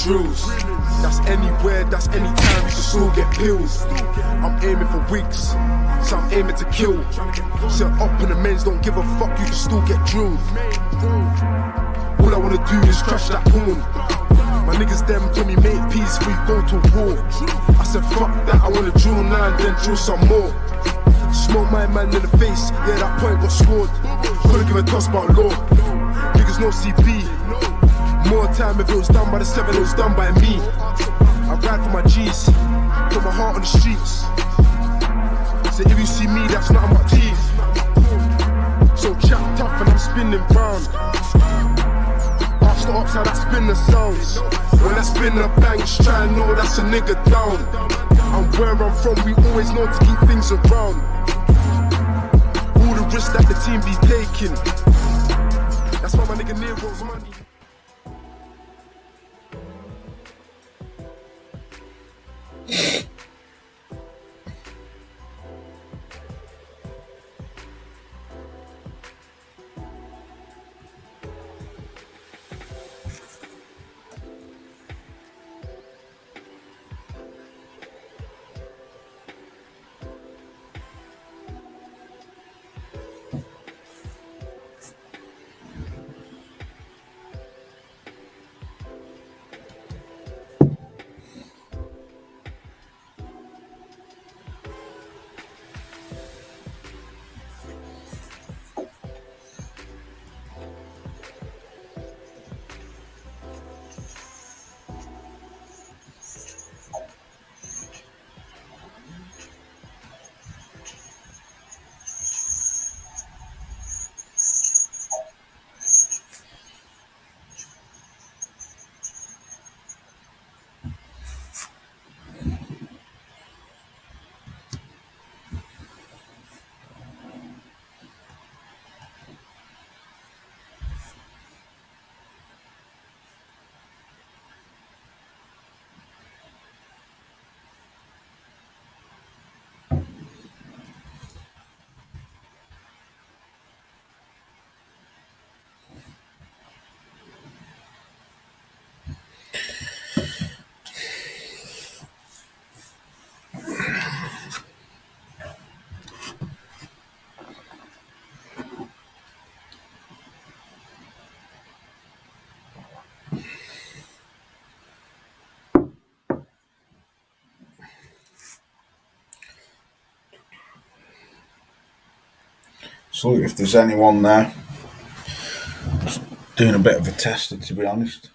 drills. That's anywhere, that's anytime, you can still get pills. I'm aiming for wigs, so I'm aiming to kill. Set up in the men's, don't give a fuck, you can still get drilled. All I wanna do is crush that porn. My niggas them tell me make peace before you go to war. I said fuck that, I wanna drill now and then drill some more. Smoke my man in the face, yeah that point got scored. Couldn't give a toss about law. Niggas no CP. More time if it was done by the 7, it was done by me. I ride for my G's, put my heart on the streets. So if you see me, that's not my teeth. So chat tough and I'm spinning round. Ask the ops how that spin the sounds. When I spin the banks, try and know that's a nigga down. And where I'm from, we always know to keep things around. All the risks that the team be taking. That's why my nigga Nero's money. So if there's anyone there, just doing a bit of a tester to be honest.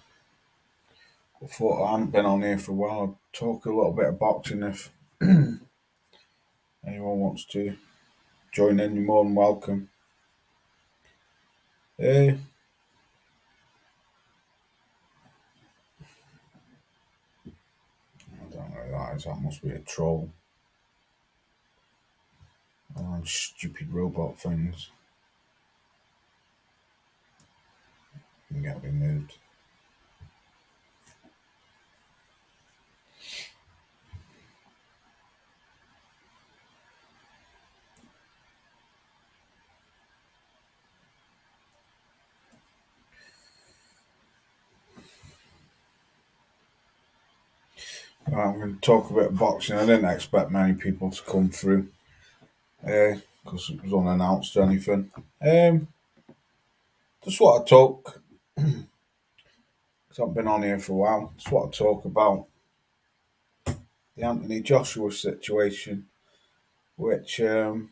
I thought I hadn't been on here for a while. I'll talk a little bit of boxing if anyone wants to join in, you're more than welcome. I don't know who that is, that must be a troll. Oh, stupid robot things. Can get removed. I'm going to talk a bit of boxing. I didn't expect many people to come through because it was unannounced or anything. Just what I talk, because I've been on here for a while, just what I talk about the Anthony Joshua situation, which I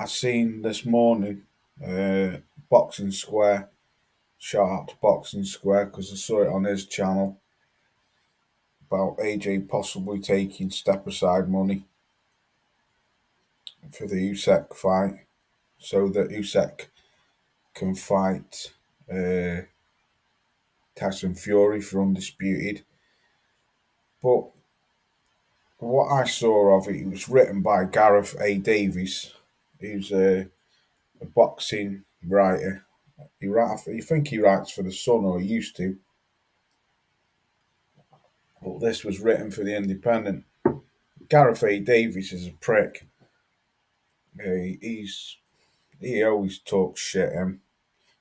seen this morning. Boxing Square, shout out to Boxing Square because I saw it on his channel about AJ possibly taking step aside money for the Usyk fight so that Usyk can fight Tyson Fury for Undisputed. But what I saw of it was written by Gareth A. Davies, who's a boxing writer. You think he writes for The Sun, or he used to. But this was written for The Independent. Gareth A. Davies is a prick. He always talks shit.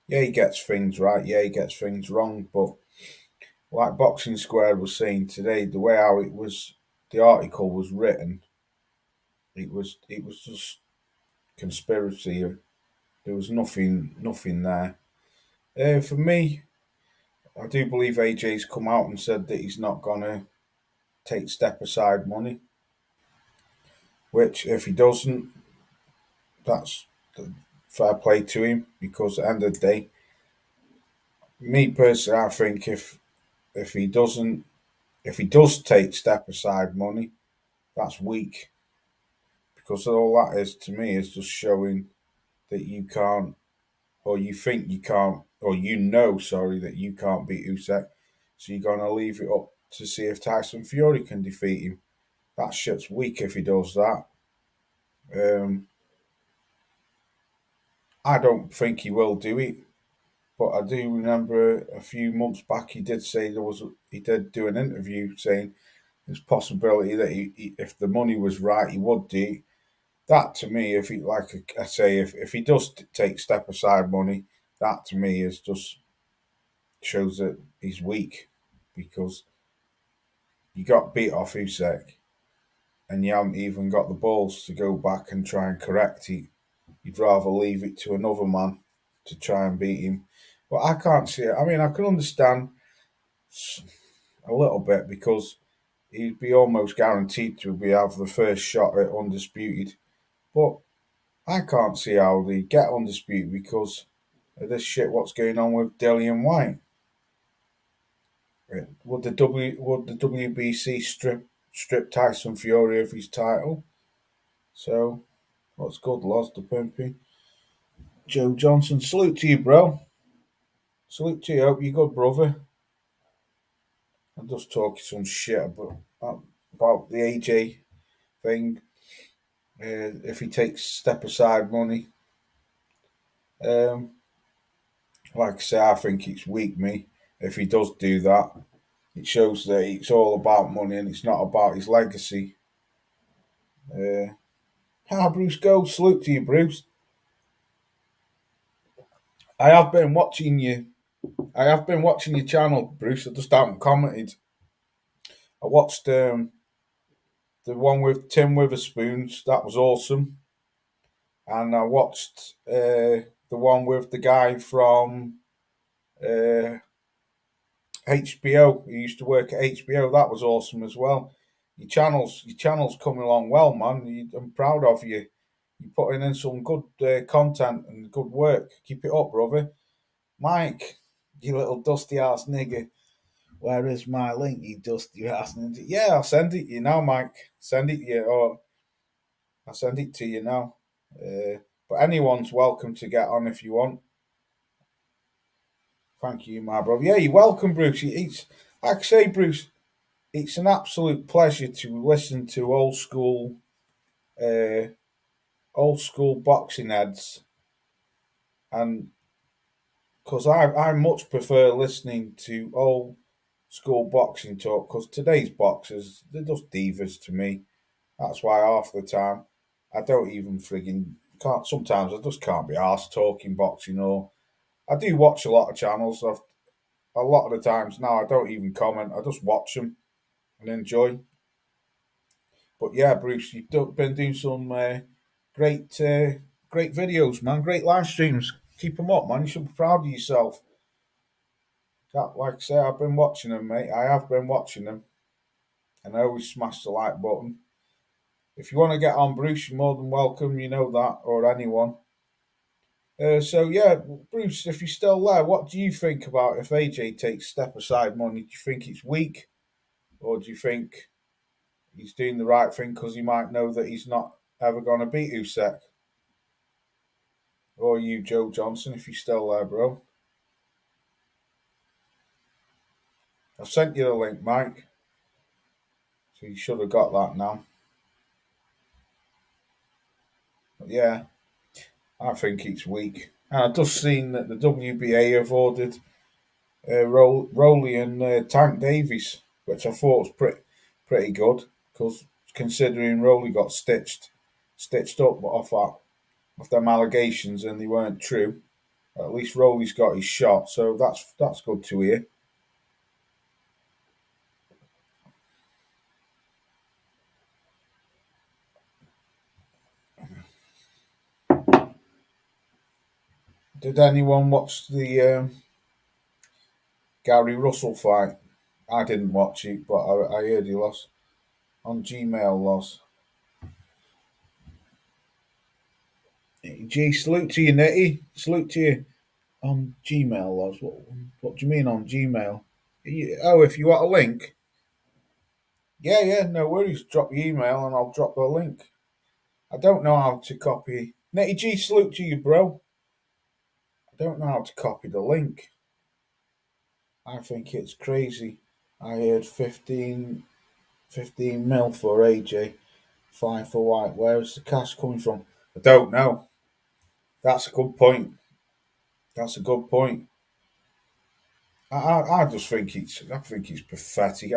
Yeah, he gets things right. Yeah, he gets things wrong. But like Boxing Square was saying today, the way how it was, the article was written, it was just conspiracy. There was nothing there. For me, I do believe AJ's come out and said that he's not gonna take step aside money. Which, if he doesn't, that's fair play to him. Because at the end of the day, me personally, I think if he doesn't, if he does take step aside money, that's weak. Because all that is to me is just showing that you can't, or you think you can't, or sorry, that you can't beat Usyk. So you're gonna leave it up to see if Tyson Fury can defeat him. That shit's weak if he does that. Um, I don't think he will do it, but I do remember a few months back he did do an interview saying there's a possibility that if the money was right, he would do it. That to me, if he like I say, if he does take step aside money, that to me is just shows that he's weak because you got beat off Usyk and you haven't even got the balls to go back and try and correct it. You'd rather leave it to another man to try and beat him. But I can't see it. I mean, I can understand a little bit because he'd be almost guaranteed to be have the first shot at undisputed. But I can't see how they get undisputed because of this shit. What's going on with Dillian White? Would the WBC strip Tyson Fury of his title? So what's good, Loz the Pimpy? Joe Johnson, salute to you, bro. Salute to you. Hope you're good, brother. I'm just talking some shit about the AJ thing. If he takes step aside money, um, like I say, I think it's weak. Me, if he does do that, it shows that it's all about money and it's not about his legacy. Bruce Gold, salute to you, Bruce. I have been watching you. I have been watching your channel, Bruce. I just haven't commented. I watched the one with Tim Witherspoons. That was awesome. And I watched the one with the guy from HBO. He used to work at HBO. That was awesome as well. Your channel's coming along well, man. I'm proud of you. You're putting in some good content and good work. Keep it up, brother. Mike, you little dusty ass nigger. Where is my link, you dusty ass nigger? Yeah, I'll send it to you now, Mike. Send it to you, or I'll send it to you now. But anyone's welcome to get on if you want. Thank you, my brother. Yeah, you're welcome, Bruce. It's like I say, Bruce. It's an absolute pleasure to listen to uh, old school boxing heads, and because I much prefer listening to old school boxing talk. Because today's boxers, they're just divas to me. That's why half the time I don't even frigging can't. Sometimes I just can't be asked talking boxing. Or I do watch a lot of channels. A lot of the times now I don't even comment. I just watch them and enjoy. But yeah, Bruce, you've been doing some great videos, man. Great live streams. Keep them up, man. You should be proud of yourself. That, like I say, I've been watching them, mate. I have been watching them, and I always smash the like button. If you want to get on, Bruce, you're more than welcome. You know that, or anyone. So yeah, Bruce, if you're still there, what do you think about if AJ takes step aside money? Do you think it's weak, or do you think he's doing the right thing because he might know that he's not ever going to beat Usyk? Or you, Joe Johnson, if you're still there, bro. I've sent you the link, Mike. So you should have got that now. But yeah, I think it's weak. And I've just seen that the WBA have ordered Rowley and Tank Davies, which I thought was pretty good because considering Rowley got stitched up off them allegations and they weren't true. At least Rowley's got his shot, so that's good to hear. Did anyone watch the Gary Russell fight? I didn't watch it, but I heard he lost on Gmail. Loss. Gee, salute to you, Netty. Salute to you on Gmail. Loss. What do you mean on Gmail? Oh, if you want a link. Yeah, no worries. Drop your email and I'll drop the link. I don't know how to copy. Netty G, salute to you, bro. I don't know how to copy the link. I think it's crazy. I heard 15 mil for AJ, 5 for White. Where's the cash coming from? I don't know. That's a good point. That's a good point. I just think it's pathetic.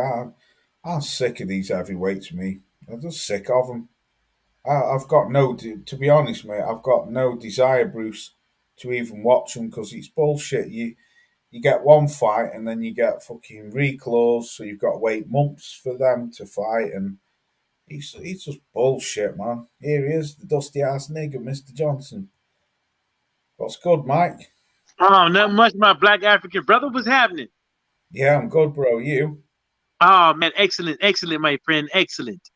I'm sick of these heavyweights. Me, I'm just sick of them. I've got to be honest, mate. I've got no desire, Bruce, to even watch them because it's bullshit. You get one fight and then you get fucking reclaws, so you've got to wait months for them to fight, and it's just bullshit, man. Here he is, the dusty ass nigger, Mr. Johnson. What's good, Mike? Oh, not much. My black African brother was happening. Yeah, I'm good, bro. You? Oh man, excellent, my friend, excellent.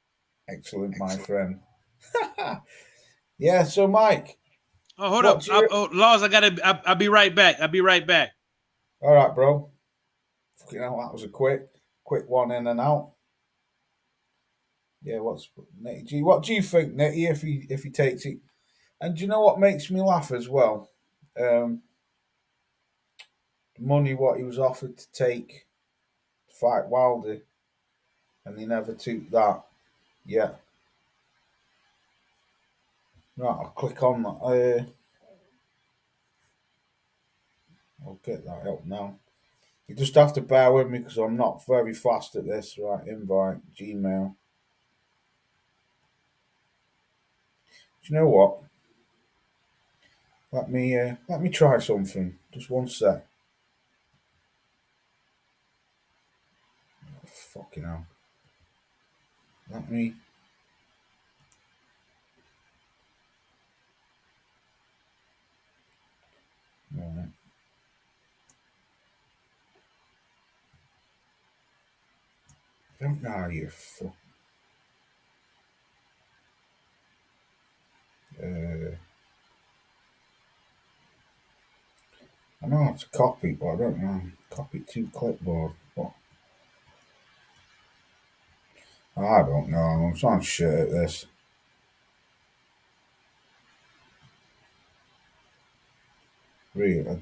Excellent, my friend. Yeah, so Mike. Oh, hold up. Laws, I'll be right back. All right, bro. Fucking hell, that was a quick one in and out. Yeah, what do you think, Netty, if he takes it? And do you know what makes me laugh as well? The money what he was offered to take to fight Wilder, and he never took that. Yeah. Right, I'll click on that. I'll get that up now. You just have to bear with me because I'm not very fast at this. Right, invite, Gmail. Do you know what? Let me try something. Just one sec. Oh, fucking hell. Let me. Right. I don't know how you fuck. I know how to copy, but I don't know. Copy to clipboard. What? I don't know. I'm trying shit at this. Really, I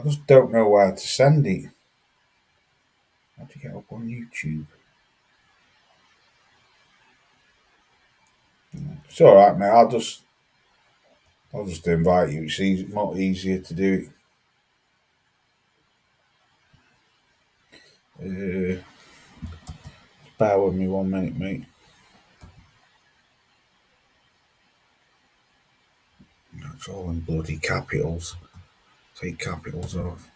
just don't know where to send it. How to get up on YouTube? It's all right, mate. I'll just invite you. It's much easier to do it. Bear with me 1 minute, mate. It's all in bloody capitals. Take capitals off.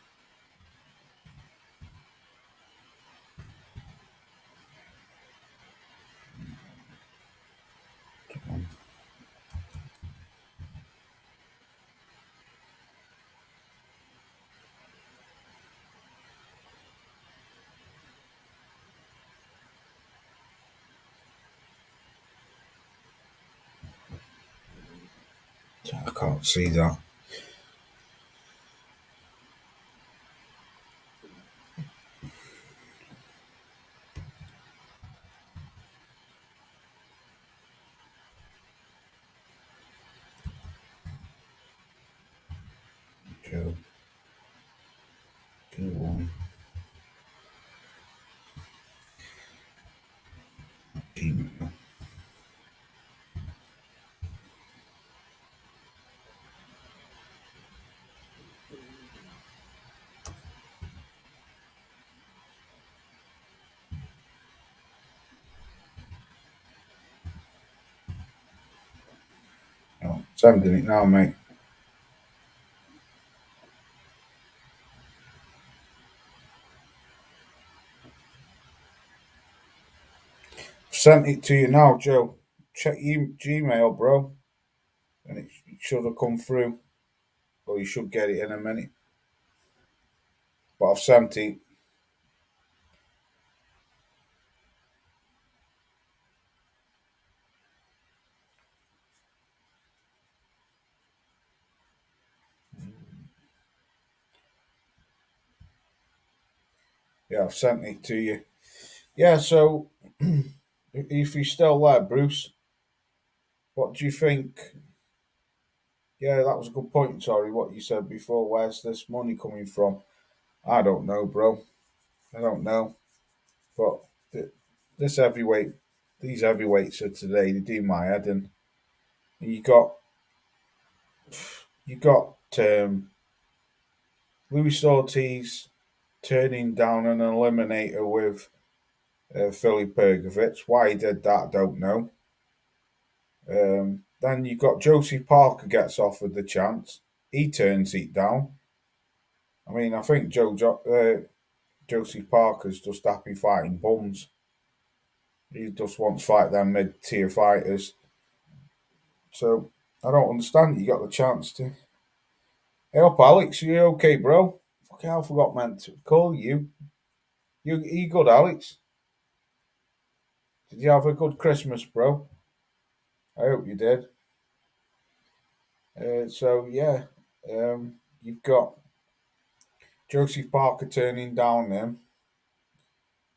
I can't see that. Joe. Go on. Email. Oh, sending it now, mate. Sent it to you now, Joe. Check your Gmail, bro. And it should have come through, or you should get it in a minute. But I've sent it. Yeah, I've sent it to you. Yeah, so if you're still there, Bruce, what do you think? Yeah, that was a good point. Sorry, what you said before. Where's this money coming from? I don't know, bro. I don't know. But this heavyweight, these heavyweights of today, they do my head in. You got you got Luis Ortiz turning down an eliminator with Philly Pergovic. Why he did that, I don't know. Then you got Josie Parker gets offered the chance. He turns it down. I mean, I think Josie Parker's just happy fighting bums. He just wants to fight them mid-tier fighters. So I don't understand. You got the chance to. Hey up, Alex. You okay, bro? Fucking hell, I forgot meant to call you. You good, Alex? Did you have a good Christmas, bro? I hope you did. So yeah, you've got Josie Parker turning down them.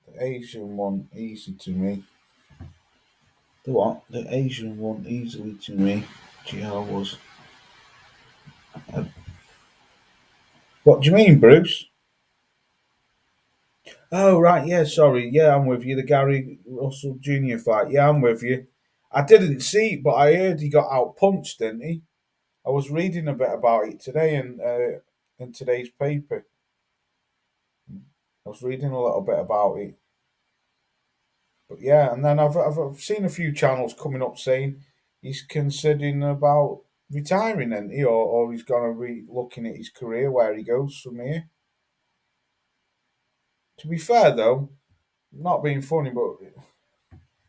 The Asian one easy to me. The what? The Asian one easily to me. Gee, how was? What do you mean, Bruce? Oh right, yeah. Sorry, yeah, I'm with you. The Gary Russell Jr. fight. Yeah, I'm with you. I didn't see it, but I heard he got out punched, didn't he? I was reading a bit about it today in today's paper. I was reading a little bit about it. But yeah, and then I've seen a few channels coming up saying he's considering about retiring, and or he's gonna be looking at his career where he goes from here. To be fair though, not being funny, but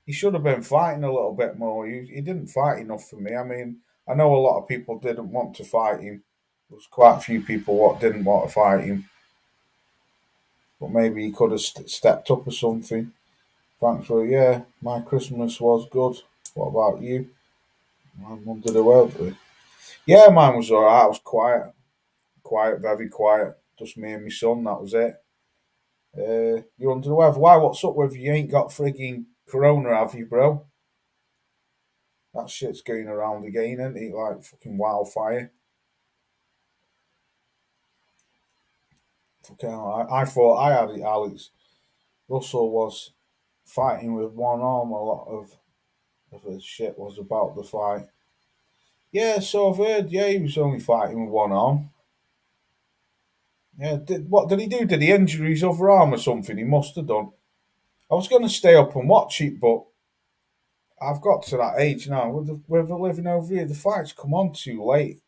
he should have been fighting a little bit more. He didn't fight enough for me. I mean, I know a lot of people didn't want to fight him. There was quite a few people what didn't want to fight him, but maybe he could have stepped up or something. Thanks for yeah. My Christmas was good. What about you? I'm under the weather. Yeah, mine was alright. I was quiet, very quiet. Just me and my son. That was it. You're under the weather. Why? What's up with you? You ain't got frigging corona, have you, bro? That shit's going around again, isn't it? Like fucking wildfire. Fucking hell, I thought I had it, Alex. Russell was fighting with one arm. A lot of his shit was about the fight. Yeah, so I've heard. Yeah, he was only fighting with one arm. Yeah, what did he do? Did he injure his other arm or something? He must have done. I was going to stay up and watch it, but I've got to that age now. With the living over here, the fights come on too late.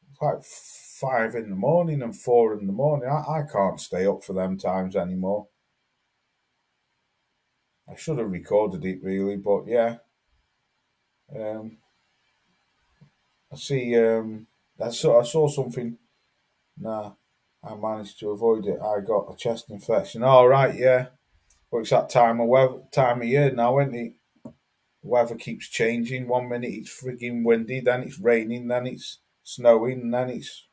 It's like 5 in the morning and 4 in the morning. I can't stay up for them times anymore. I should have recorded it really, but yeah. I see. I saw something. Nah, I managed to avoid it. I got a chest infection. All right, yeah. Well, it's that time of year now, isn't it? The weather keeps changing. 1 minute it's frigging windy, then it's raining, then it's snowing, and then it's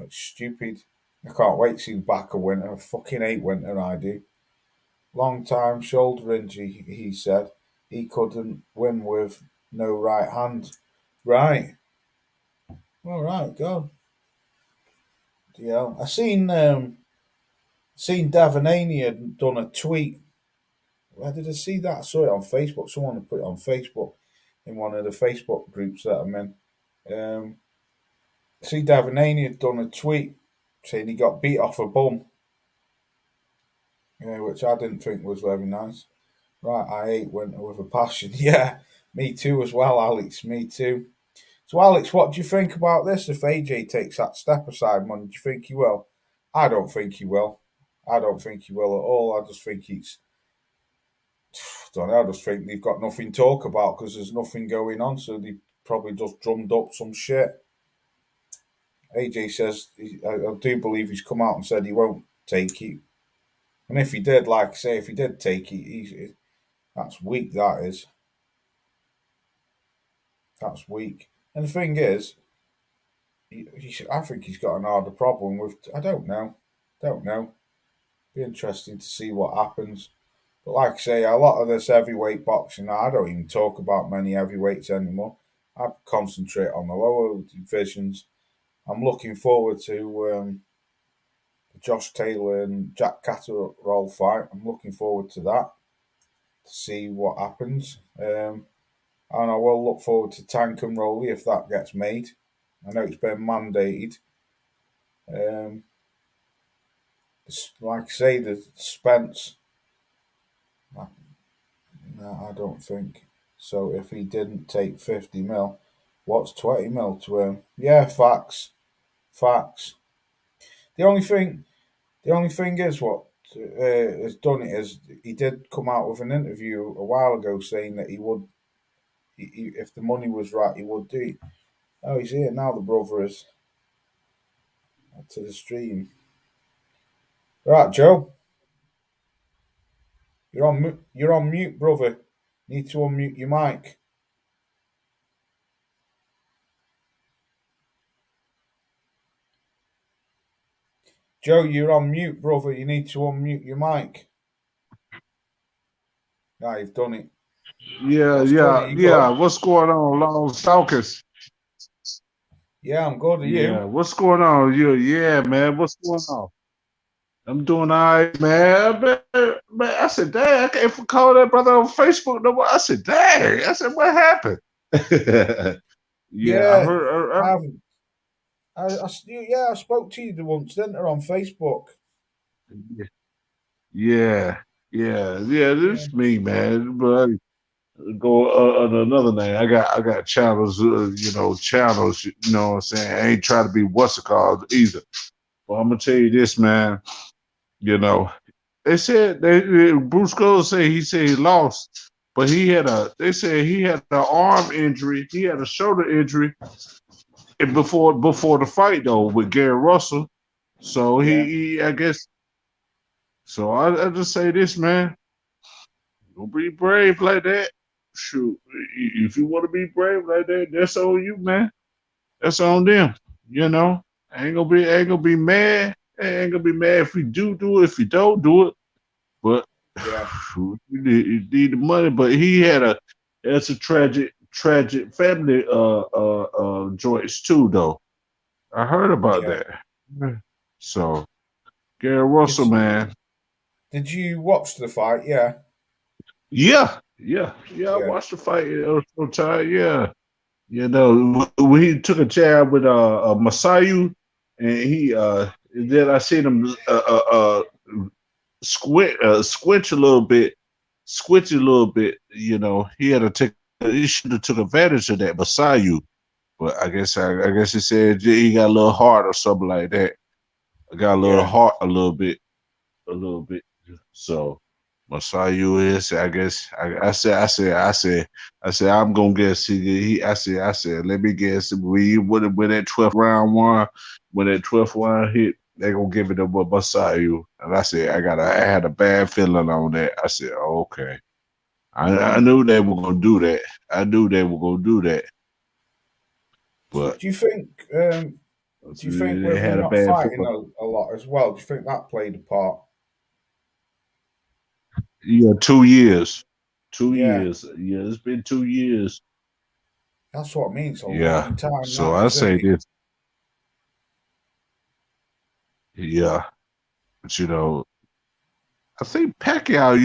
stupid. I can't wait to see the back of winter. I fucking hate winter, I do. Long time shoulder injury, he said. He couldn't win with no right hand. Right. All right, go. Yeah, I seen Devon Haney had done a tweet. Where did I see that? I saw it on Facebook. Someone had put it on Facebook in one of the Facebook groups that I'm in. See, Devon Haney had done a tweet saying he got beat off a bum, which I didn't think was very nice. Right, I hate winter with a passion. Yeah, me too as well, Alex. Me too. So, Alex, what do you think about this? If AJ takes that step aside money, do you think he will? I don't think he will. I don't think he will at all. I just think I don't know. I just think they've got nothing to talk about because there's nothing going on. So they probably just drummed up some shit. AJ says, I do believe he's come out and said he won't take it. And if he did, like I say, if he did take it, that's weak, that is. That's weak. And the thing is, I think he's got an harder problem with, I don't know. Be interesting to see what happens. But like I say, a lot of this heavyweight boxing, I don't even talk about many heavyweights anymore. I concentrate on the lower divisions. I'm looking forward to the Josh Taylor and Jack Catterall fight. I'm looking forward to that, to see what happens. And I will look forward to Tank and Rolly if that gets made. I know it's been mandated. Like I say, the Spence, no, I don't think. So if he didn't take 50 mil, what's 20 mil to him? Yeah, facts. The only thing is what has done it is he did come out with an interview a while ago saying that he would, if the money was right, he would do it. Oh, he's here now. The brother is to the stream. Right, Joe. You're on mute, brother. Need to unmute your mic. Joe, you're on mute, brother. You need to unmute your mic. Yeah, you've done it. Yeah. What's going on, Long Stalkers? Yeah, I'm good. Are you? What's going on? Yeah, man. What's going on? I'm doing all right, man. I said, dang, I can't call that brother on Facebook no more. I said, dang. I said, what happened? I heard. I spoke to you the once, didn't I, on Facebook? Yeah. This is me, man. But go on another name. I got channels, channels. You know what I'm saying? I ain't trying to be what's it called either. But I'm gonna tell you this, man. You know, they said Bruce Gold said he lost, but they said he had an arm injury, he had a shoulder injury before the fight though with Gary Russell. So he I guess. So I just say this, man. Don't be brave like that. Shoot, if you want to be brave like that, that's on you, man. That's on them. You know, I ain't gonna be mad. I ain't gonna be mad if we do it, if you don't do it. But you need the money. But it's a tragic family joints too, though. I heard about that. So Gary Russell, man. Did you watch the fight? Yeah. I watched the fight. Yeah. You know, when he took a jab with Masayu, and then I seen him squinch a little bit. You know, he should have took advantage of that Masayu, but I guess he said he got a little hard or something like that. I got a little hard a little bit. So Masayu is, I guess. I said I'm gonna guess. I said let me guess. When that 12th round won, when that 12th round hit, they gonna give it to Masayu. And I said I had a bad feeling on that. I said okay. I knew they were gonna do that. But do you think they had a bad fighting a lot as well? Do you think that played a part? Yeah, 2 years. 2 years. Yeah, it's been 2 years. That's what I mean. It's a long time. So I say this. Yeah. But you know, I think Pacquiao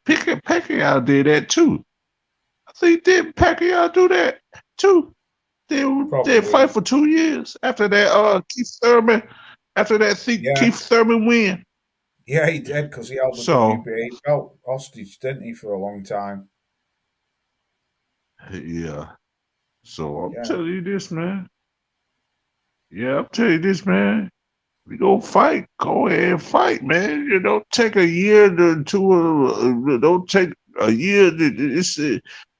Pacquiao did that too. I think did Pacquiao do that too? They fight for 2 years after that Keith Thurman Keith Thurman win. Yeah, he did because he held the WBA belt hostage, didn't he, for a long time? Yeah. So I'm telling you this, man. Yeah, I'm telling you this, man. We gonna fight. Go ahead and fight, man. You don't take a year to don't take a year. It's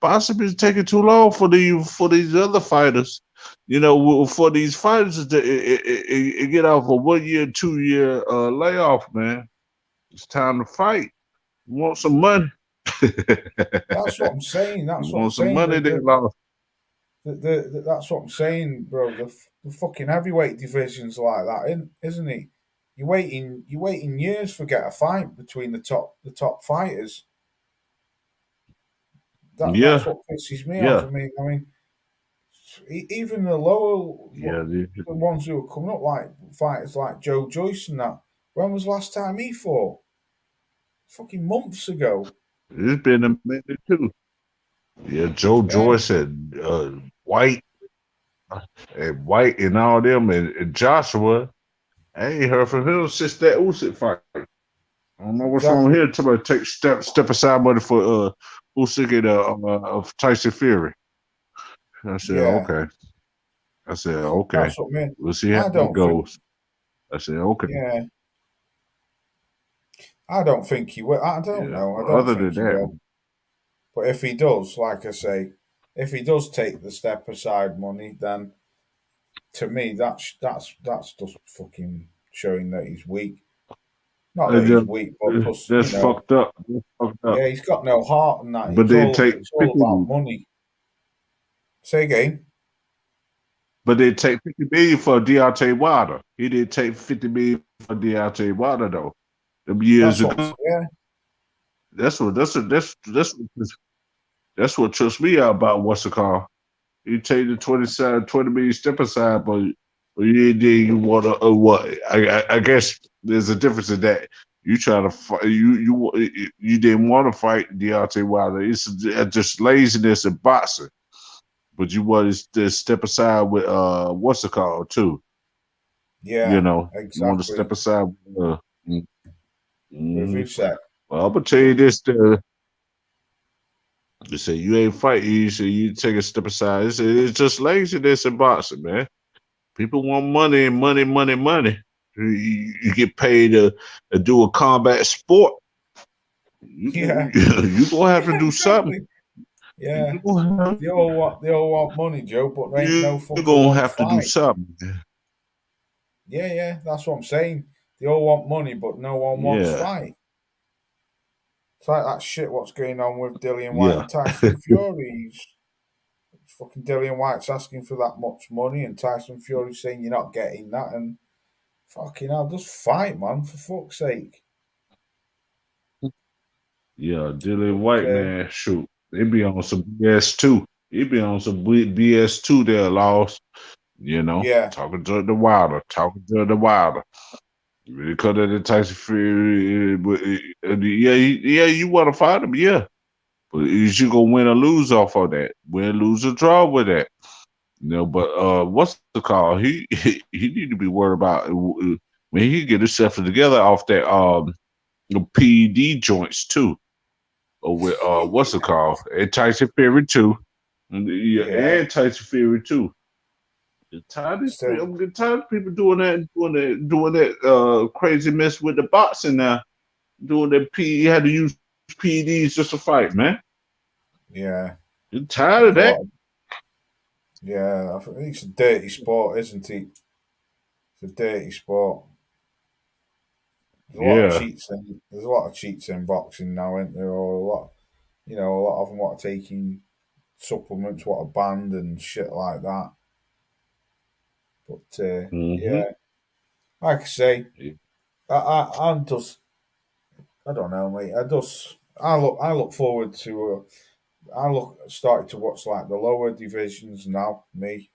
possibly taking too long for these other fighters. For these fighters to get off a 1 year, 2 year layoff, man. It's time to fight. You want some money? That's what I'm saying. That's you what I'm want some saying. money? They lost. That's what I'm saying, bro. The fucking heavyweight division's like that, isn't it? You're waiting years for get a fight between the top fighters. That's what pisses me off. I mean, even the lower, the ones who are coming up, like fighters like Joe Joyce and that. When was the last time he fought? Fucking months ago. It's been a minute too. Yeah, Joe Joyce and White and all them and Joshua. I ain't heard from him since that Usyk fight. I don't know what's wrong here. Somebody take step aside money for Usyk and of Tyson Fury. I said okay. That's what I mean. We'll see how it goes. I said okay. Yeah. I don't think he will. I don't know. I don't Other think than he that, will. But if he does, like I say, if he does take the step aside money, then to me that's just fucking showing that he's weak. Not that he's weak, but plus, that's fucked up. Yeah, he's got no heart in that. But it's all about money. Say again. But they take $50 million for Deontay Wilder. He didn't take $50 million for Deontay Wilder though. Them years ago. That's what trips me out about what's it called. You take the 20 million step aside, but you want to what? I guess there's a difference in that. You try to fight. You didn't want to fight Deontay Wilder. It's just laziness in boxing. But you wanted to step aside with what's it called too. Yeah, exactly. You want to step aside with Usyk. Well, I'm gonna tell you this: you say you ain't fighting. You say you take a step aside. It's just laziness in boxing, man. People want money and money. You get paid to do a combat sport. You gonna have to do something. Yeah, they all want money, Joe, but there ain't no fucking. You're gonna have to do something. Yeah, that's what I'm saying. They all want money, but no one wants fight. It's like that shit. What's going on with Dillian White and Tyson Fury? Fucking Dillian White's asking for that much money, and Tyson Fury's saying you're not getting that. And fucking hell, just fight, man, for fuck's sake. Yeah, Dillian White, man, shoot. They be on some BS too. He be on some BS too. They're lost, talking to the Wilder. Because of the Tyson Fury, you want to fight him, but is you gonna win or lose off of that? Win, lose, or draw with that? But what's the call? He need to be worried about when he get himself together off that PED joints too. Or with what's it called? And Tyson Fury too. And Tyson Fury too. I'm getting tired of people doing that crazy mess with the boxing now. Doing that you had to use PEDs just to fight, man. Yeah. You're tired of that? Yeah, I think it's a dirty sport, isn't it? It's a dirty sport. There's a lot of cheats in boxing now, isn't there? Or a lot of them what are taking supplements, what are banned and shit like that. But like I say, I'm just, I don't know, mate. I look forward to. Started to watch like the lower divisions now. I've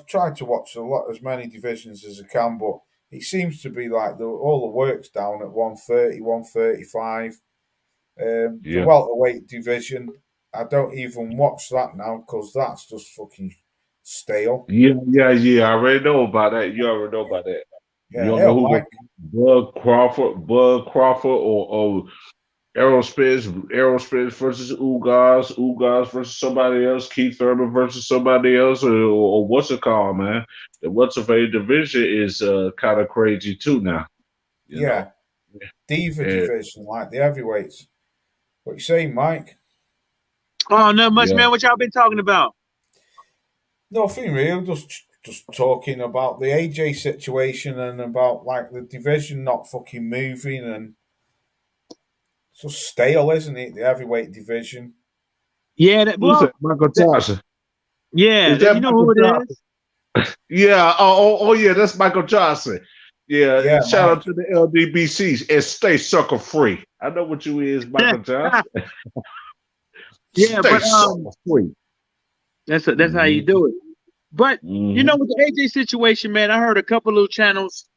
tried to watch as many divisions as I can, but it seems to be like all the work's down at 130, 135. The welterweight division, I don't even watch that now because that's just fucking stale. Yeah. I already know about that. You already know about that. Yeah, you don't know who Bud Crawford or Errol Spence versus Ugas versus somebody else, Keith Thurman versus somebody else, or what's it called, man? The welterweight division is kind of crazy too now. Diva division, like the heavyweights. What you saying, Mike? Oh, not much, Yeah. man. What y'all been talking about? Nothing real. Just talking about the AJ situation and about like the division not fucking moving and it's just stale, isn't it? The heavyweight division. Yeah, Who's that? Michael Johnson. yeah, Is that you know Michael who it Johnson? is? Yeah. Oh, yeah. That's Michael Johnson. Yeah. Yeah, Shout Mike. out to the LDBCs and stay sucker free. I know what you is, Michael Johnson. Yeah, stay but sucker free. that's how you do it. But you know, Mhm. with the AJ situation, man, I heard a couple of channels,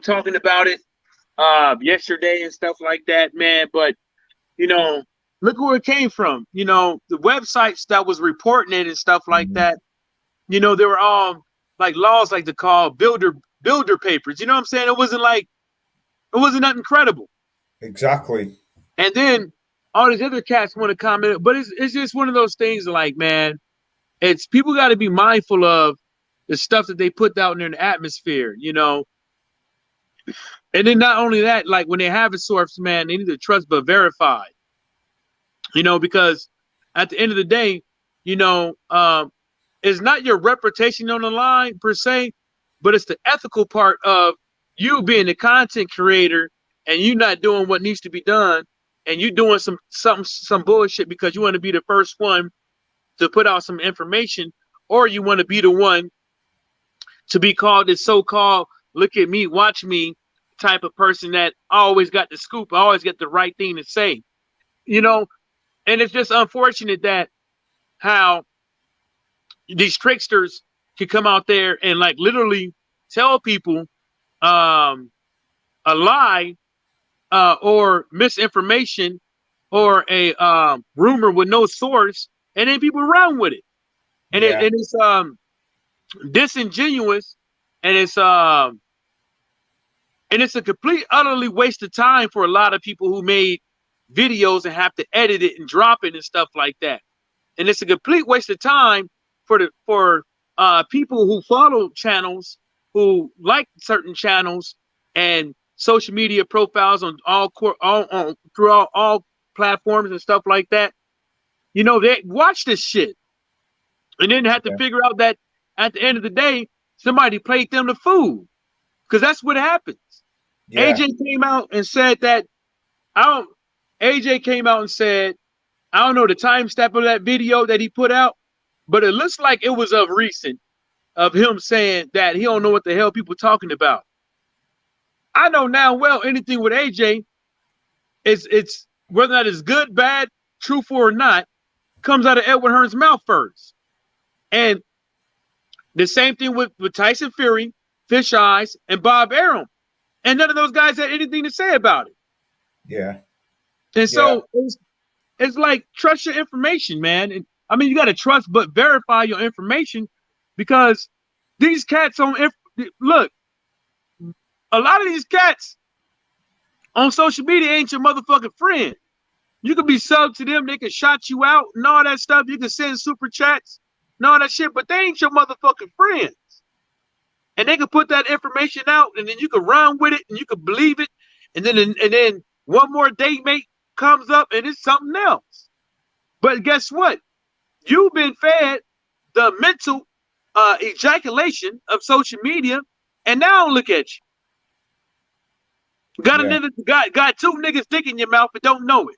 talking about it yesterday and stuff like that, man. But you know, look where it came from. You know, the websites that was reporting it and stuff like that. You know, they were all like laws like to call builder papers. You know what I'm saying? It wasn't nothing credible. Exactly. And then all these other cats want to comment, but it's just one of those things. Like, man, it's people got to be mindful of the stuff that they put out in the atmosphere. You know. And then not only that, like when they have a source, man, they need to trust but verify. You know, because at the end of the day, you know, it's not your reputation on the line per se, but it's the ethical part of you being the content creator and you not doing what needs to be done, and you doing some bullshit because you want to be the first one to put out some information, or you want to be the one to be called this so-called "look at me, watch me" type of person that always got the scoop, always get the right thing to say. You know, and it's just unfortunate that how these tricksters can come out there and like literally tell people a lie or misinformation or a rumor with no source, and then people run with it, and Yeah. it's disingenuous, and it's a complete utterly waste of time for a lot of people who made videos and have to edit it and drop it and stuff like that. And it's a complete waste of time for people who follow channels, who like certain channels and social media profiles on throughout all platforms and stuff like that. You know, they watch this shit and then have to figure out that at the end of the day, somebody played them the fool, because that's what happens. Yeah. AJ came out and said that AJ came out and said, I don't know the timestamp of that video that he put out, but it looks like it was of recent, of him saying that he don't know what the hell people talking about. I know now well anything with AJ, it's whether that is good, bad, truthful or not, comes out of Edward Hearn's mouth first. And the same thing with Tyson Fury, Fish Eyes, and Bob Arum. And none of those guys had anything to say about it. Yeah. And so it's like, trust your information, man. And I mean, you got to trust but verify your information, because these cats look, a lot of these cats on social media ain't your motherfucking friend. You can be sub to them, they can shout you out and all that stuff. You can send super chats and all that shit, but they ain't your motherfucking friends. And they can put that information out, and then you can run with it, and you can believe it, and then one more date mate comes up, and it's something else. But guess what? You've been fed the mental ejaculation of social media, and now look at you. Got two niggas dick in your mouth but don't know it.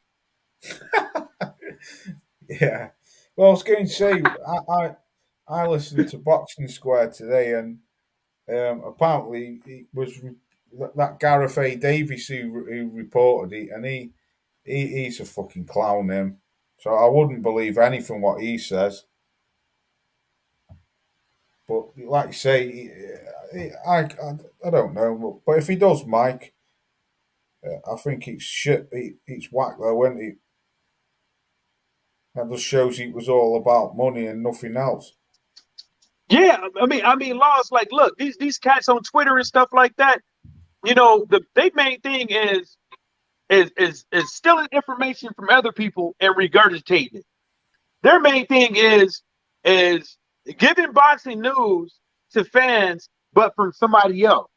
Yeah. Well, I was going to say, I listened to Boxing Square today, and apparently it was that Gareth A. Davies who reported it, and he's a fucking clown, him. So I wouldn't believe anything what he says. But like you say, I don't know. But if he does, Mike, I think it's shit. It's whack though, isn't it? That just shows it was all about money and nothing else. Yeah, I mean, laws like, look, these cats on Twitter and stuff like that. You know, their main thing is stealing information from other people and regurgitating it. Their main thing is giving boxing news to fans, but from somebody else.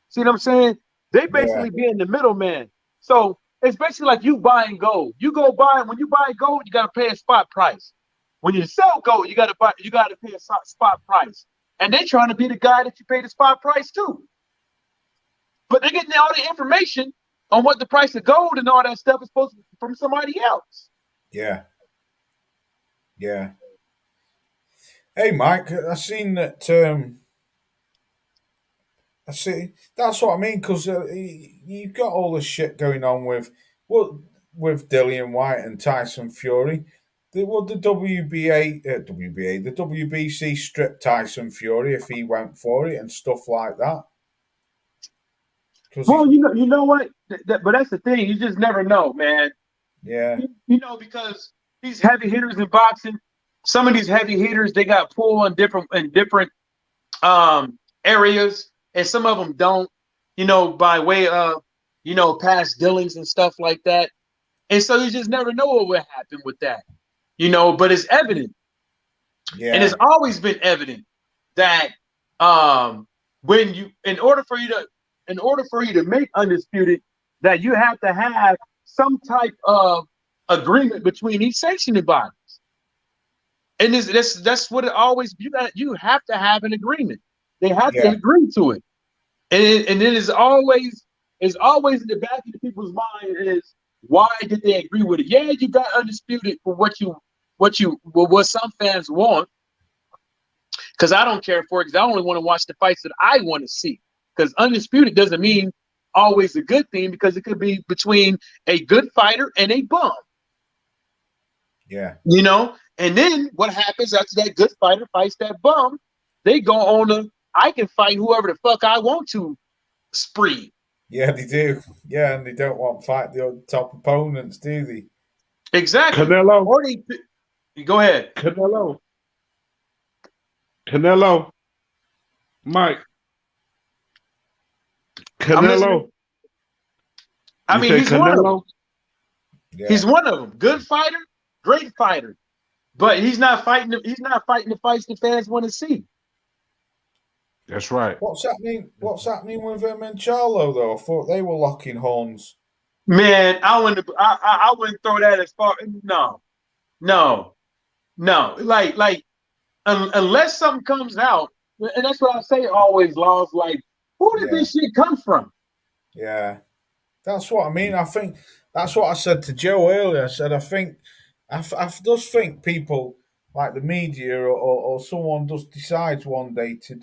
See what I'm saying? They basically being the middleman. So it's basically like you buying gold. You go buy when you buy gold, you gotta pay a spot price. When you sell gold, you gotta pay a spot price. And they're trying to be the guy that you pay the spot price to. But they're getting all the information on what the price of gold and all that stuff is supposed to be from somebody else. Yeah. Yeah. Hey, Mike, I seen that. I see. That's what I mean, because you've got all this shit going on with Dillian White and Tyson Fury. The the WBC stripped Tyson Fury if he went for it and stuff like that. Well, you know what? But that's the thing. You just never know, man. Yeah. You know, because these heavy hitters in boxing, some of these heavy hitters, they got pull in different areas, and some of them don't. You know, by way of past dealings and stuff like that. And so you just never know what will happen with that. You know, but it's evident. Yeah. And it's always been evident that when you in order for you to make undisputed, that you have to have some type of agreement between each sanctioning bodies. And that's what it always you have to have an agreement. They have to agree to it. And it is always in the back of the people's mind is, why did they agree with it? Yeah, you got undisputed for what some fans want. Because I don't care for it, because I only want to watch the fights that I want to see. Because undisputed doesn't mean always a good thing, because it could be between a good fighter and a bum. Yeah. You know? And then what happens after that good fighter fights that bum? They go on I can fight whoever the fuck I want to spree. Yeah, they do. Yeah, and they don't want to fight the top opponents, do they? Exactly. Canelo. Go ahead. Canelo. Mike. Canelo. I mean, he's one of them. Yeah. He's one of them. Good fighter, great fighter. But he's not fighting the fights the fans want to see. That's right. What's happening with him and Charlo though? I thought they were locking horns. Man, I wouldn't throw that as far. No. Like unless something comes out, and that's what I say always, Laws, like, who did this shit come from? Yeah. That's what I mean. I think that's what I said to Joe earlier. I said I just think people like the media or someone just decides one day to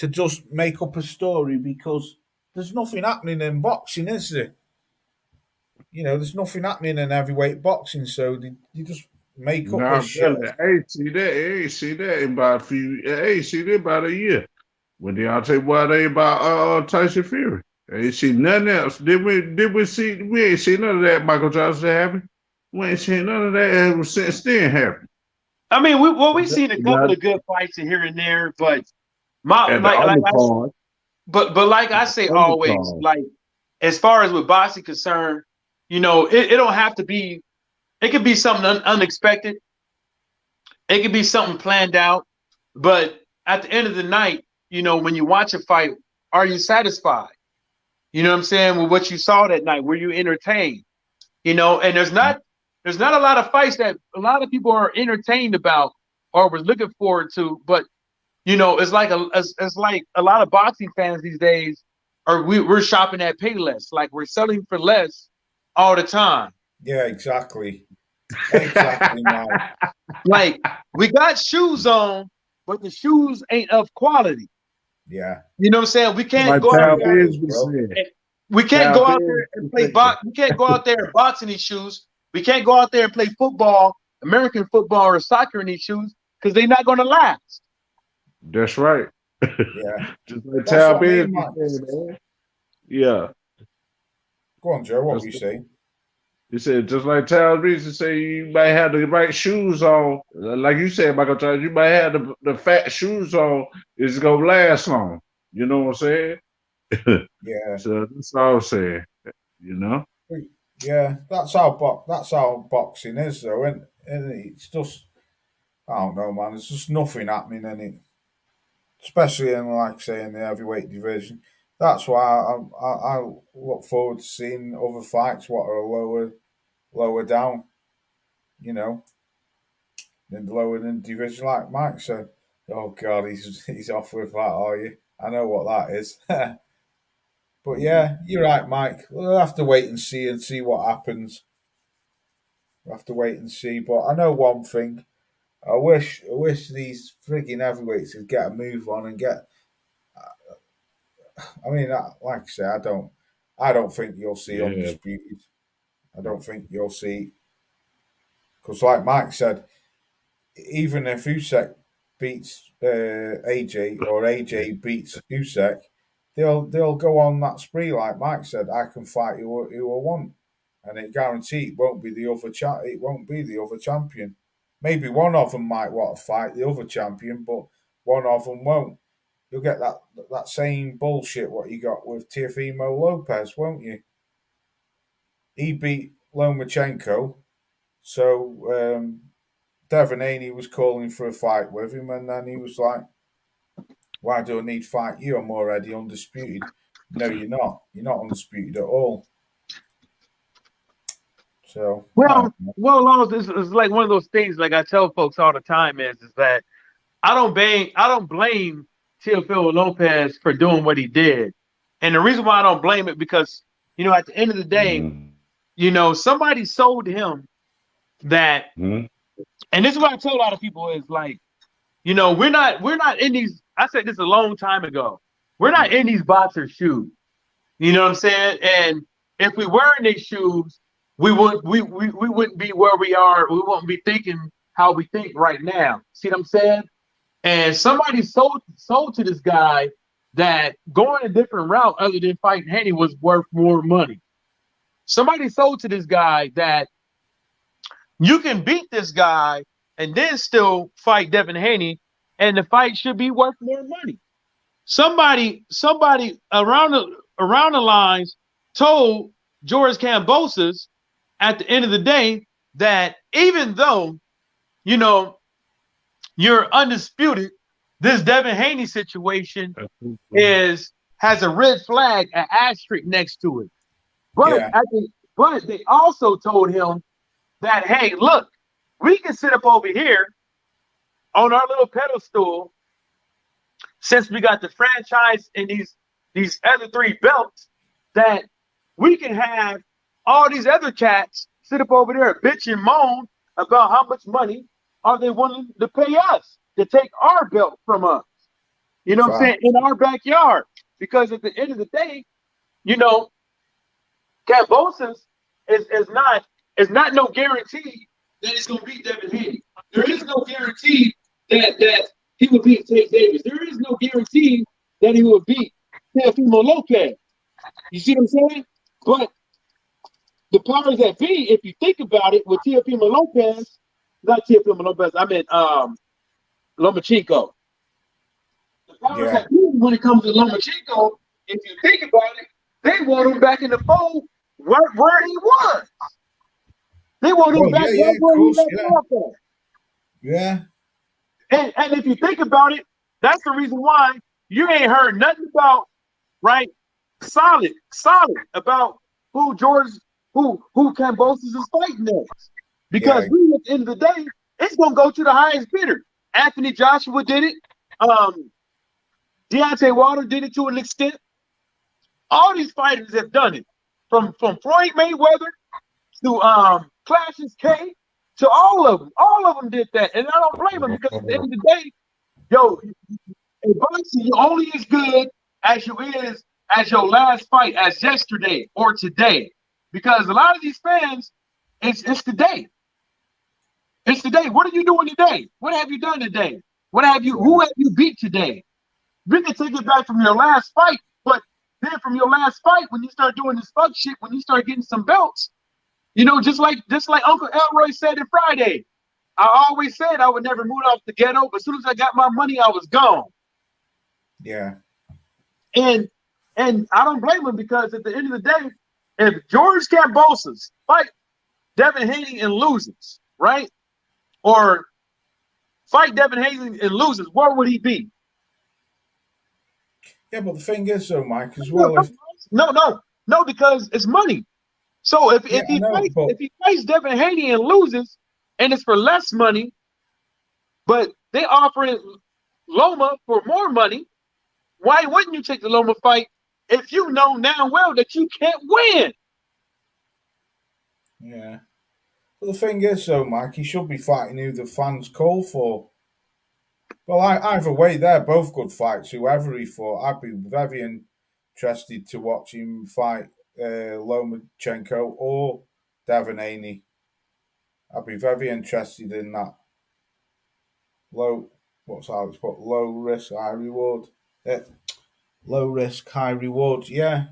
just make up a story, because there's nothing happening in boxing, is there? You know, there's nothing happening in heavyweight boxing, so you just make up this shit. I ain't see that in about about a year. When Deontay Wilder about Tyson Fury. I ain't see nothing else. We ain't seen none of that Michael Johnson happen. We ain't seen none of that since then happen. I mean, we've seen a couple of good fights here and there, but like I say always, like, as far as with boxing concerned, you know, it don't have to be. It could be something unexpected. It could be something planned out. But at the end of the night, you know, when you watch a fight, are you satisfied? You know what I'm saying? With what you saw that night, were you entertained? You know, and there's not a lot of fights that a lot of people are entertained about or was looking forward to. But you know, it's like a lot of boxing fans these days we're shopping at Payless, like we're selling for less all the time. Yeah, exactly. Exactly. Like, we got shoes on, but the shoes ain't of quality. Yeah. You know what I'm saying? We can't go out there. We can't go out there and play box. We can't go out there and box in these shoes. We can't go out there and play football, American football or soccer in these shoes, because they're not going to last. That's right. Yeah. Just like Tal Beasley said, man. Yeah. Go on, Joe. What were you saying? He said, just like Tal Beasley said, you might have the right shoes on. Like you said, Michael Charles, you might have the fat shoes on. It's going to last long. You know what I'm saying? Yeah. So that's all I'm saying. You know? Yeah, that's how boxing is, though, and it's just, I don't know, man. There's just nothing happening in it, especially in, like, say, in the heavyweight division. That's why I look forward to seeing other fights what are lower down, you know, in the lower than division. Like Mike said, oh god, he's off with that, are you? I know what that is. But yeah, you're right, Mike. We'll have to wait and see what happens. We'll have to wait and see. But I know one thing. I wish these frigging heavyweights could get a move on and get. I mean, like I say, I don't think you'll see Yeah. undisputed. I don't think you'll see because, like Mike said, even if Usyk beats AJ or AJ beats Usyk, they'll go on that spree. Like Mike said, I can fight who I want, and it guaranteed it won't be the other it won't be the other champion. Maybe one of them might want to fight the other champion, but one of them won't. You'll get that same bullshit what you got with Teofimo Lopez, won't you? He beat Lomachenko, so Devin Haney was calling for a fight with him, and then he was like, "Why do I need to fight you? I'm already undisputed." No, you're not. You're not undisputed at all. So, Well, it's like one of those things. Like I tell folks all the time, is that I don't blame Teofimo Lopez for doing what he did, and the reason why I don't blame it because at the end of the day, somebody sold him that, and this is what I tell a lot of people is like, we're not in these. I said this a long time ago. We're not in these boxer shoes. You know what I'm saying? And if we were in these shoes, we wouldn't be where we are. We wouldn't be thinking how we think right now. See what I'm saying? And somebody sold to this guy that going a different route other than fighting Haney was worth more money. Somebody sold to this guy that you can beat this guy and then still fight Devin Haney, and the fight should be worth more money. Somebody around the lines told George Kambosos at the end of the day that even though you're undisputed, this Devin Haney situation has a red flag, an asterisk next to it. But but they also told him that, hey, look, we can sit up over here on our little pedestal since we got the franchise and these other 3 belts, that we can have all these other cats sit up over there bitch and moan about how much money are they willing to pay us to take our belt from us. You know what I'm saying? In our backyard. Because at the end of the day, Kambosos is not no guarantee that it's gonna beat Devin Haney. There is no guarantee that he will beat Tank Davis. There is no guarantee that he will beat Teofimo Lopez. You see what I'm saying? But the powers that be, if you think about it, with Teofimo Lopez, not Teofimo Lopez, I meant Lomachenko. The powers that be, when it comes to Lomachenko, if you think about it, they want him back in the fold where he was. They want him back where he left off. Yeah. And if you think about it, that's the reason why you ain't heard nothing about, right? Solid about who Kambosos is fighting next. Because we, at the end of the day, it's gonna go to the highest bidder. Anthony Joshua did it. Deontay Wilder did it to an extent. All these fighters have done it. From Floyd Mayweather to Cassius Clay to all of them. All of them did that. And I don't blame them because at the end of the day, in boxing, you're only as good as you is as your last fight, as yesterday or today. Because a lot of these fans, it's today. It's today. What are you doing today? What have you done today? Who have you beat today? We can take it back from your last fight, but then from your last fight, when you start doing this fuck shit, when you start getting some belts, just like Uncle Elroy said it Friday, I always said I would never move off the ghetto, but as soon as I got my money, I was gone. Yeah. And I don't blame him because at the end of the day, if George Kambosos fight Devin Haney and loses, right? Or fight Devin Haney and loses, where would he be? Yeah, but the thing is, though, Mike, as well, if No, because it's money. So if I know, but if he fights Devin Haney and loses, and it's for less money, but they offering Loma for more money, why wouldn't you take the Loma fight if you know now well that you can't win? yeah. But the thing is, though, Mike, he should be fighting who the fans call for. Well, either way, they're both good fights. Whoever he fought, I'd be very interested to watch him fight Lomachenko or Devin Haney. I'd be very interested in that. What's how it's put? Low risk, high reward. Low risk, high reward. Yeah,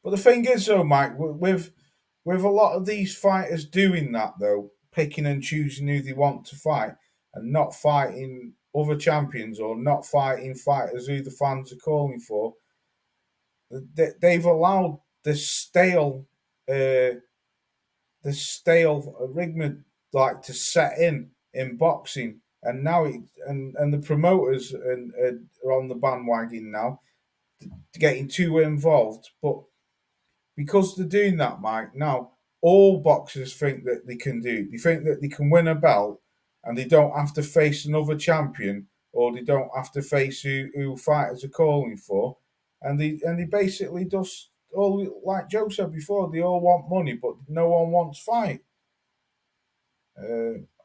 but the thing is, though, Mike, with a lot of these fighters doing that, though, picking and choosing who they want to fight, and not fighting other champions or not fighting fighters who the fans are calling for, they've allowed the stale rigmarole like to set in boxing, and now and the promoters are on the bandwagon now, getting too involved. But because they're doing that, Mike, now all boxers think that they can do. They think that they can win a belt and they don't have to face another champion, or they don't have to face who fighters are calling for. And they basically just all, like Joe said before, they all want money, but no one wants fight.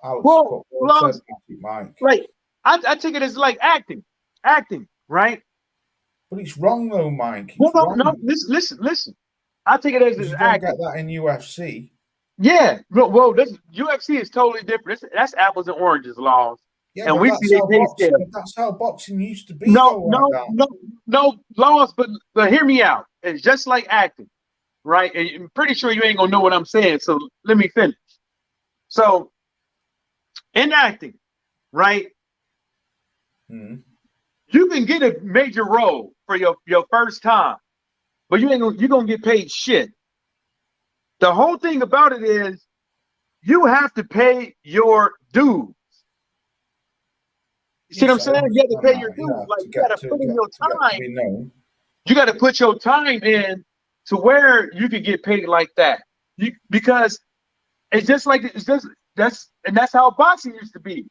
Alex, Well, said that, Mike. Right. I take it as like acting, right? But it's wrong though, Mike. No, listen. I take it as You don't acting. get that in UFC. Yeah, well, this UFC is totally different. That's apples and oranges laws. Yeah, and we see they pay scale. That's how boxing used to be. No laws, but hear me out. It's just like acting, right? And I'm pretty sure you ain't gonna know what I'm saying. So let me finish. So in acting, right? Mm-hmm. You can get a major role for your first time, but you're gonna get paid shit. The whole thing about it is you have to pay your dues. You see what I'm saying? You have to pay your dues. Like you gotta put in your time. You gotta put your time in to where you can get paid like that. Because it's just like that's how boxing used to be.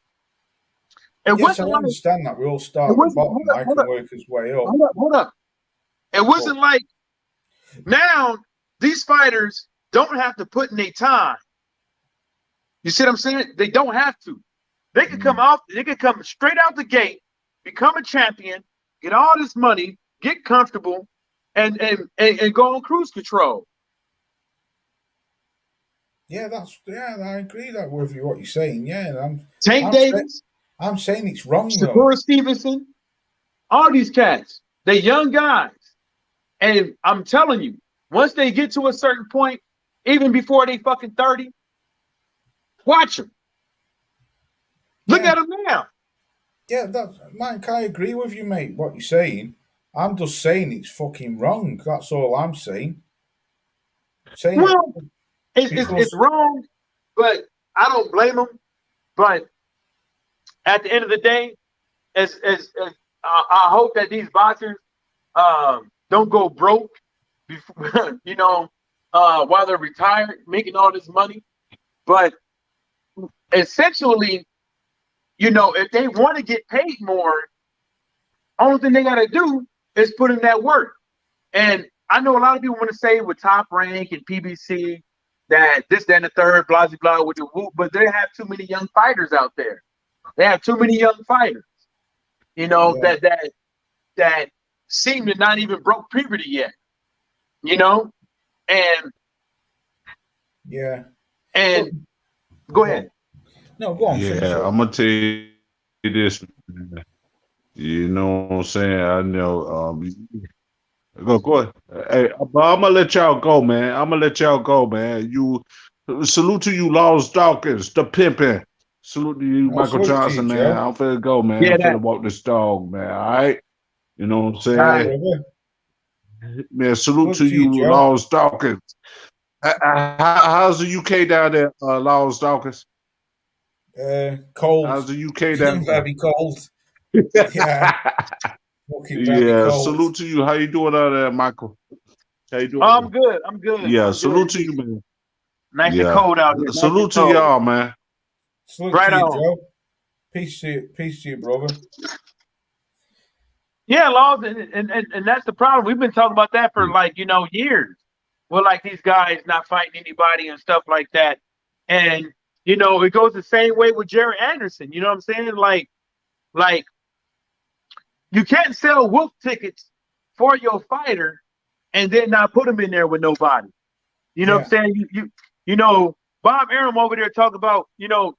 I understand that. We all start at the bottom, Mike, and work his way up. Hold up. It wasn't like now these fighters don't have to put in their time. You see what I'm saying? They don't have to. They could come straight out the gate, become a champion, get all this money, get comfortable, and go on cruise control. Yeah, I agree that with you what you're saying. Yeah, Tank Davis. I'm saying it's wrong though. Shakur Stevenson, all these cats, they young guys. And I'm telling you, once they get to a certain point, even before they fucking 30, watch them. Look at them now. Yeah, Mike, I agree with you, mate, what you're saying. I'm just saying it's fucking wrong. That's all I'm saying. It's wrong, but I don't blame them. But at the end of the day, as I hope that these boxers don't go broke, before, while they're retired, making all this money. But essentially, if they want to get paid more, only thing they got to do is put in that work. And I know a lot of people want to say with Top Rank and PBC that this, that, and the third, blah, blah, blah, with the whoop, but they have too many young fighters out there. They have too many young fighters, that seem to not even broke puberty yet, and yeah. And go ahead. No, go on. Yeah, I'm gonna tell you this. You know what I'm saying? I know. Go ahead. Hey, but I'm gonna let y'all go, man. You salute to you, Laws Dawkins, the pimpin'. Salute to you, Michael Johnson, man. I'm finna go, man. I'm finna walk this dog, man. All right. You know what I'm saying? Man, salute to you, Laws Dawkins. How's the UK down there, Laws Dawkins? Cold. How's the UK down there? Very cold. Yeah. Fucking very cold. Salute to you. How you doing out there, Michael? How you doing? I'm good. I'm good. Yeah, I'm salute good. to you, man. Nice Yeah. and cold out here. Salute nice to y'all, man. Salute Right to you, on. Joe. Peace to you, brother. Yeah, Laws, and that's the problem. We've been talking about that for years. Well, like these guys not fighting anybody and stuff like that. And it goes the same way with Jared Anderson. You know what I'm saying? Like you can't sell wolf tickets for your fighter and then not put them in there with nobody. You know what I'm saying? Bob Arum over there talk about,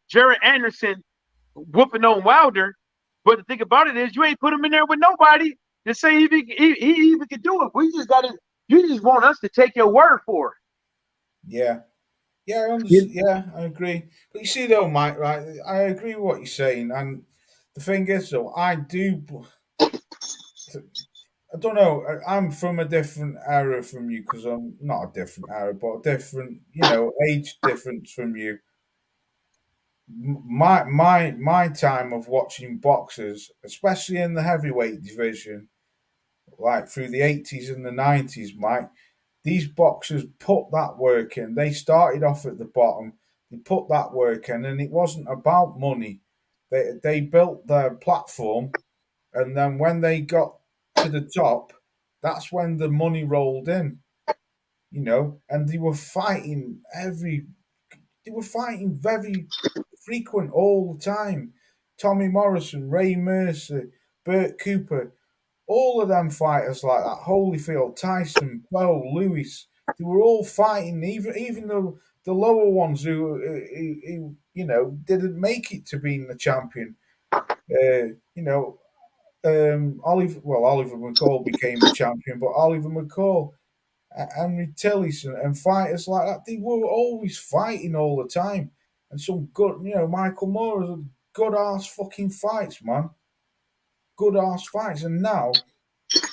Jared Anderson whooping on Wilder. But the thing about it is you ain't put him in there with nobody to say he even could do it. You just want us to take your word for it. Yeah. Yeah, I understand. Yeah, I agree. But you see, though, Mike, right? I agree with what you're saying. And the thing is, though, I don't know. I'm from a different era from you because I'm not a different era, but a different, age difference from you. My time of watching boxers, especially in the heavyweight division, like through the 80s and the 90s, Mike, these boxers put that work in. They started off at the bottom. They put that work in, and it wasn't about money. They built their platform, and then when they got to the top, that's when the money rolled in. And they were fighting very frequent all the time. Tommy Morrison, Ray Mercer, Burt Cooper, all of them fighters like that, Holyfield, Tyson, Bo, Lewis, they were all fighting, even the lower ones who didn't make it to being the champion. Oliver McCall became the champion, but Oliver McCall, Henry Tillis, and fighters like that, they were always fighting all the time. And some good, Michael Moore's good ass fucking fights, man. Good ass fights. And now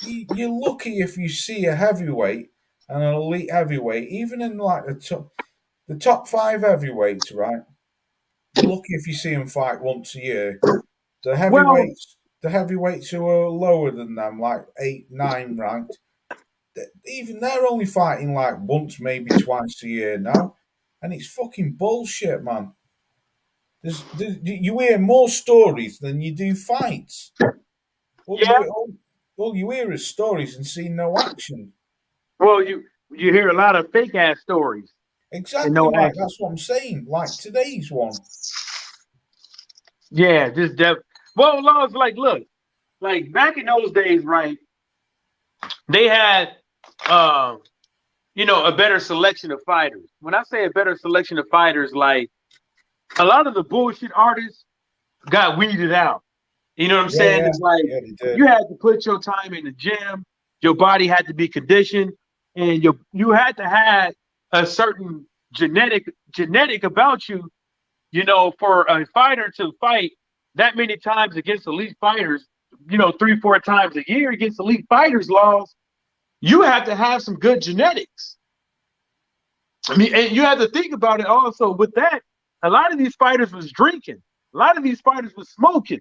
you're lucky if you see a heavyweight and an elite heavyweight, even in like the top 5 heavyweights, right? You're lucky if you see them fight once a year. The heavyweights who are lower than them, like 8, 9 ranked, even they're only fighting like once, maybe twice a year now, and it's fucking bullshit, man. You hear more stories than you do fights. All you hear is stories and see no action. Well, you hear a lot of fake ass stories. Exactly, right. That's what I'm saying. Like today's one. Yeah, just well, Laws, look, like back in those days, right? They had, a better selection of fighters. When I say a better selection of fighters, like a lot of the bullshit artists got weeded out. You know what I'm saying? Yeah, it's like you had to put your time in the gym. Your body had to be conditioned, and you had to have a certain genetic about you, for a fighter to fight that many times against elite fighters, 3-4 times a year against elite fighters, Laws, you have to have some good genetics. I mean, and you have to think about it also with that. A lot of these fighters was drinking. A lot of these fighters was smoking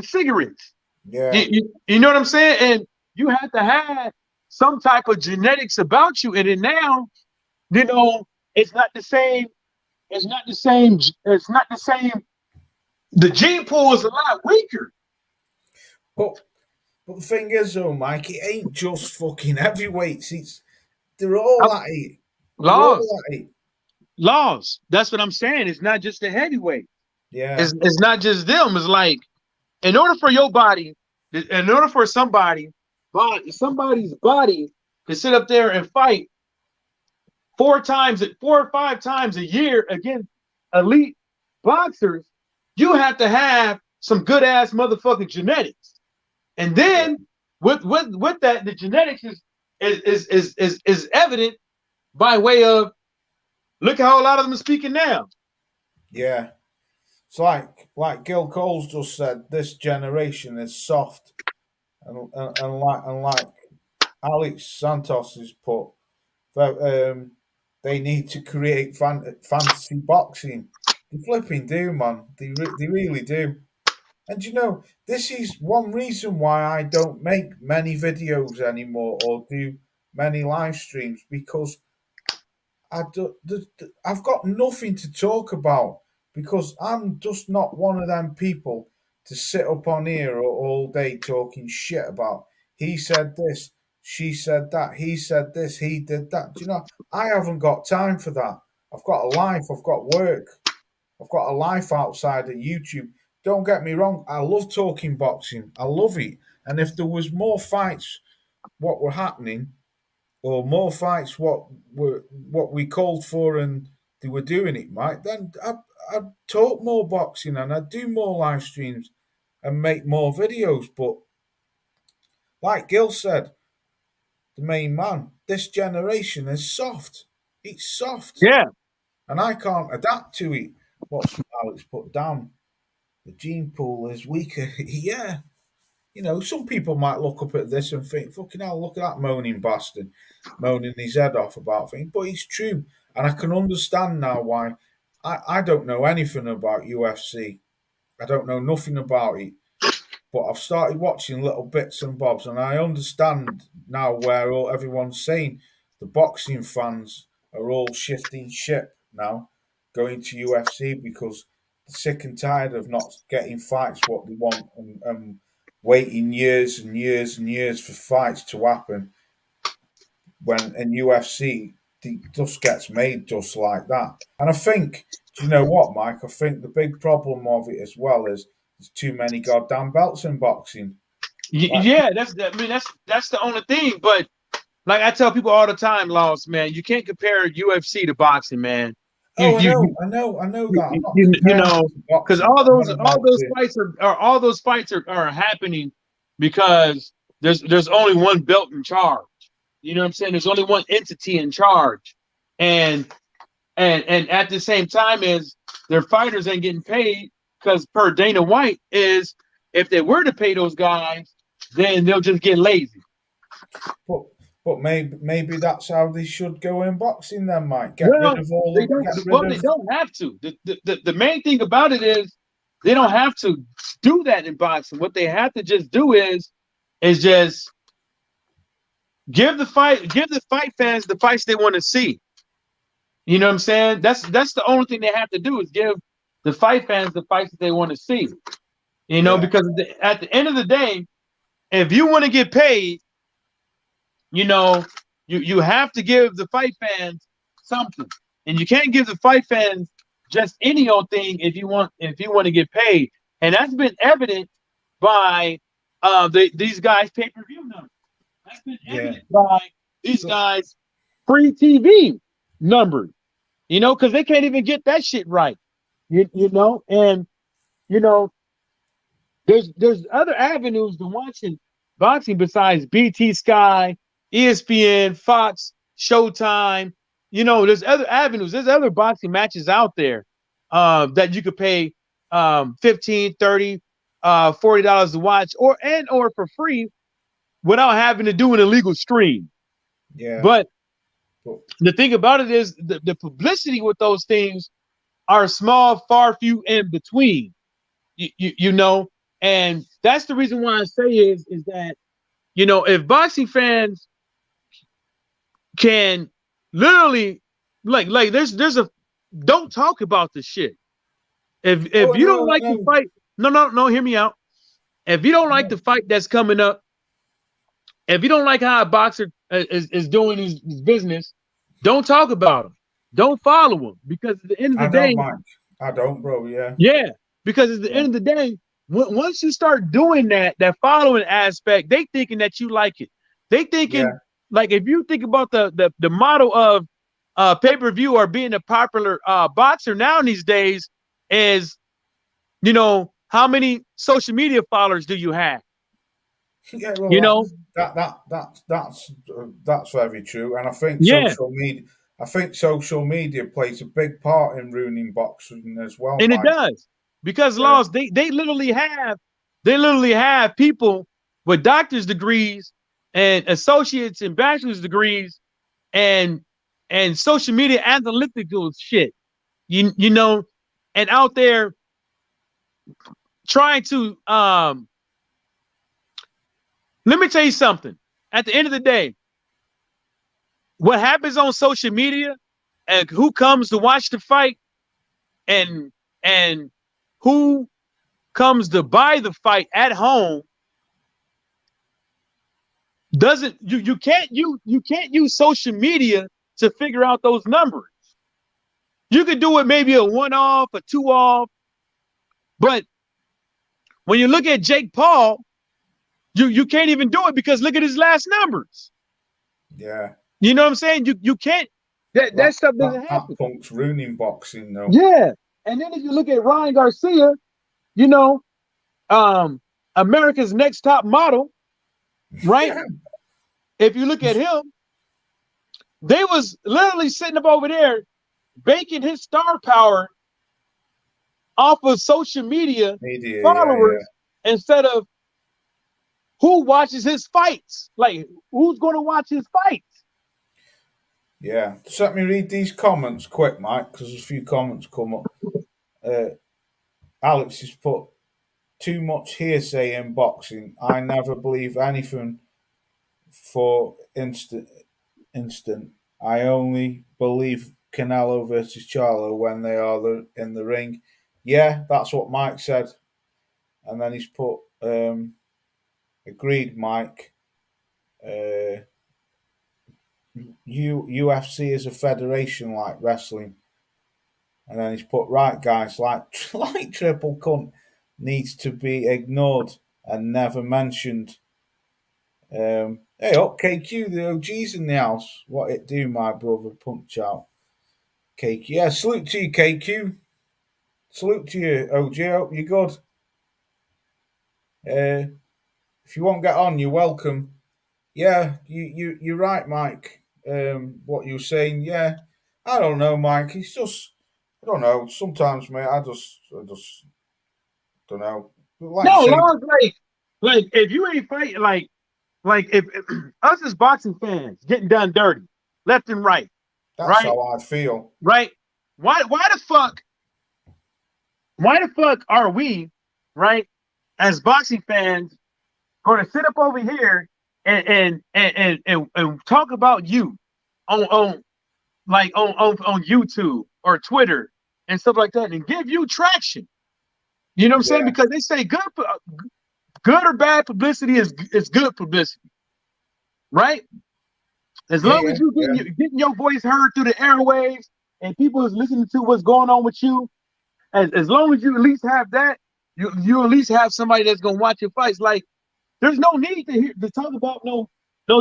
cigarettes. Yeah. You know what I'm saying? And you have to have some type of genetics about you. And then now, it's not the same. The gene pool is a lot weaker. But the thing is, though, Mike, it ain't just fucking heavyweights. They're all at it. Laws. That's what I'm saying. It's not just the heavyweight. Yeah. It's not just them. It's like, in order for somebody's body to sit up there and fight 4 or 5 times a year against elite boxers, you have to have some good ass motherfucking genetics. And then with that, the genetics is evident by way of look how a lot of them are speaking now. Yeah. It's like Gil Cole's just said, this generation is soft. And like Alex Santos has put, they need to create fantasy boxing. They flipping do, man. They really do. And you know, this is one reason why I don't make many videos anymore or do many live streams, because I've got nothing to talk about, because I'm just not one of them people to sit up on here all day talking shit about he said this, she said that, he said this, he did that. Do you know, I haven't got time for that. I've got a life, I've got work, I've got a life outside of YouTube. Don't get me wrong, I love talking boxing. I love it. And if there was more fights what were happening, or more fights what we called for and they were doing it, Mike, then I'd talk more boxing and I'd do more live streams and make more videos. But like Gil said, the main man, this generation is soft. It's soft. Yeah. And I can't adapt to it. What's Alex put down? The gene pool is weaker. Yeah. You know, some people might look up at this and think, fucking hell, look at that moaning bastard, moaning his head off about things. But it's true. And I can understand now why. I don't know anything about UFC. I don't know nothing about it. But I've started watching little bits and bobs, and I understand now where everyone's saying the boxing fans are all shifting ship now, going to UFC because they're sick and tired of not getting fights what they want, and waiting years and years and years for fights to happen. When in UFC, it just gets made just like that. And I think, do you know what, Mike? I think the big problem of it as well is there's too many goddamn belts in boxing. Yeah, that's the only thing. But like I tell people all the time, Lost, man, you can't compare UFC to boxing, man. I know that. I'm not you know, because all those fights are happening because there's only one belt in charge. You know what I'm saying? There's only one entity in charge, and at the same time is their fighters ain't getting paid, because per Dana White is, if they were to pay those guys, then they'll just get lazy. But maybe that's how they should go in boxing then, Mike. They don't have to. The main thing about it is they don't have to do that in boxing. What they have to just do is just give the fight fans the fights they want to see. You know what I'm saying? That's the only thing they have to do is give the fight fans the fights that they want to see. You know, because at the end of the day, if you want to get paid, you know, you have to give the fight fans something, and you can't give the fight fans just any old thing if you want to get paid. And that's been evident by these guys' pay-per-view numbers. That's been evident by these guys' free TV numbers. You know, because they can't even get that shit right. You know, and you know, there's other avenues to watching boxing besides BT Sky, ESPN, Fox, Showtime. You know, there's other avenues. There's other boxing matches out there that you could pay $15, $30, $40 to watch, or for free without having to do an illegal stream. Yeah. But the thing about it is the publicity with those things are small, far few in between. You know, and that's the reason why I say is that, you know, if boxing fans can literally like there's a don't talk about the shit. If you don't like the fight, no, hear me out. If you don't like the fight that's coming up, if you don't like how a boxer is doing his business, don't talk about him. Don't follow him, because at the end of the day, I don't, bro. Yeah. Yeah, because at the end of the day, once you start doing that following aspect, they thinking that you like it. They thinking like, if you think about the model of pay-per-view or being a popular boxer now these days is, you know, how many social media followers do you have? Yeah, well, you know, that's very true, and I think social media plays a big part in ruining boxing as well. And Mike. It does, because laws they literally have people with doctor's degrees and associates and bachelor's degrees and social media analytical shit, you know, and out there trying to let me tell you something. At the end of the day, what happens on social media and who comes to watch the fight and who comes to buy the fight at home doesn't you can't use social media to figure out those numbers. You could do it maybe a 1-off, a 2-off, but when you look at Jake Paul, you can't even do it because look at his last numbers. Yeah. You know what I'm saying? You can't that stuff doesn't happen. That punk's ruining boxing though. Yeah. And then if you look at Ryan Garcia, you know, America's Next Top Model, right? If you look at him, they was literally sitting up over there baking his star power off of social media followers instead of who watches his fights. Like, who's going to watch his fights? Yeah. Just let me read these comments quick, Mike, because there's a few comments come up. Alex has put, too much hearsay in boxing. I never believe anything for instant. I only believe Canelo versus Charlo when they are in the ring. Yeah, that's what Mike said. And then he's put, agreed, Mike. UFC is a federation like wrestling. And then he's put, right, guys, like Triple Cunt needs to be ignored and never mentioned. Hey up, KQ, the OG's in the house. What it do, my brother? Punch out. KQ. Yeah, salute to you, KQ. Salute to you, OG. I hope you're good. If you won't get on, you're welcome. Yeah, you're right, Mike. What you're saying, yeah. I don't know, Mike. It's just, I don't know. Sometimes, mate, I just don't know. Like if you ain't fighting, like if us as boxing fans getting done dirty, left and right. That's right? how I feel. Right? Why the fuck are we, right, as boxing fans, going to sit up over here and talk about you on YouTube or Twitter and stuff like that and give you traction? You know what I'm saying? Because they say good or bad publicity is good publicity, right? As long as you getting your voice heard through the airwaves and people is listening to what's going on with you, as long as you at least have that, you at least have somebody that's gonna watch your fights. Like, there's no need to talk about no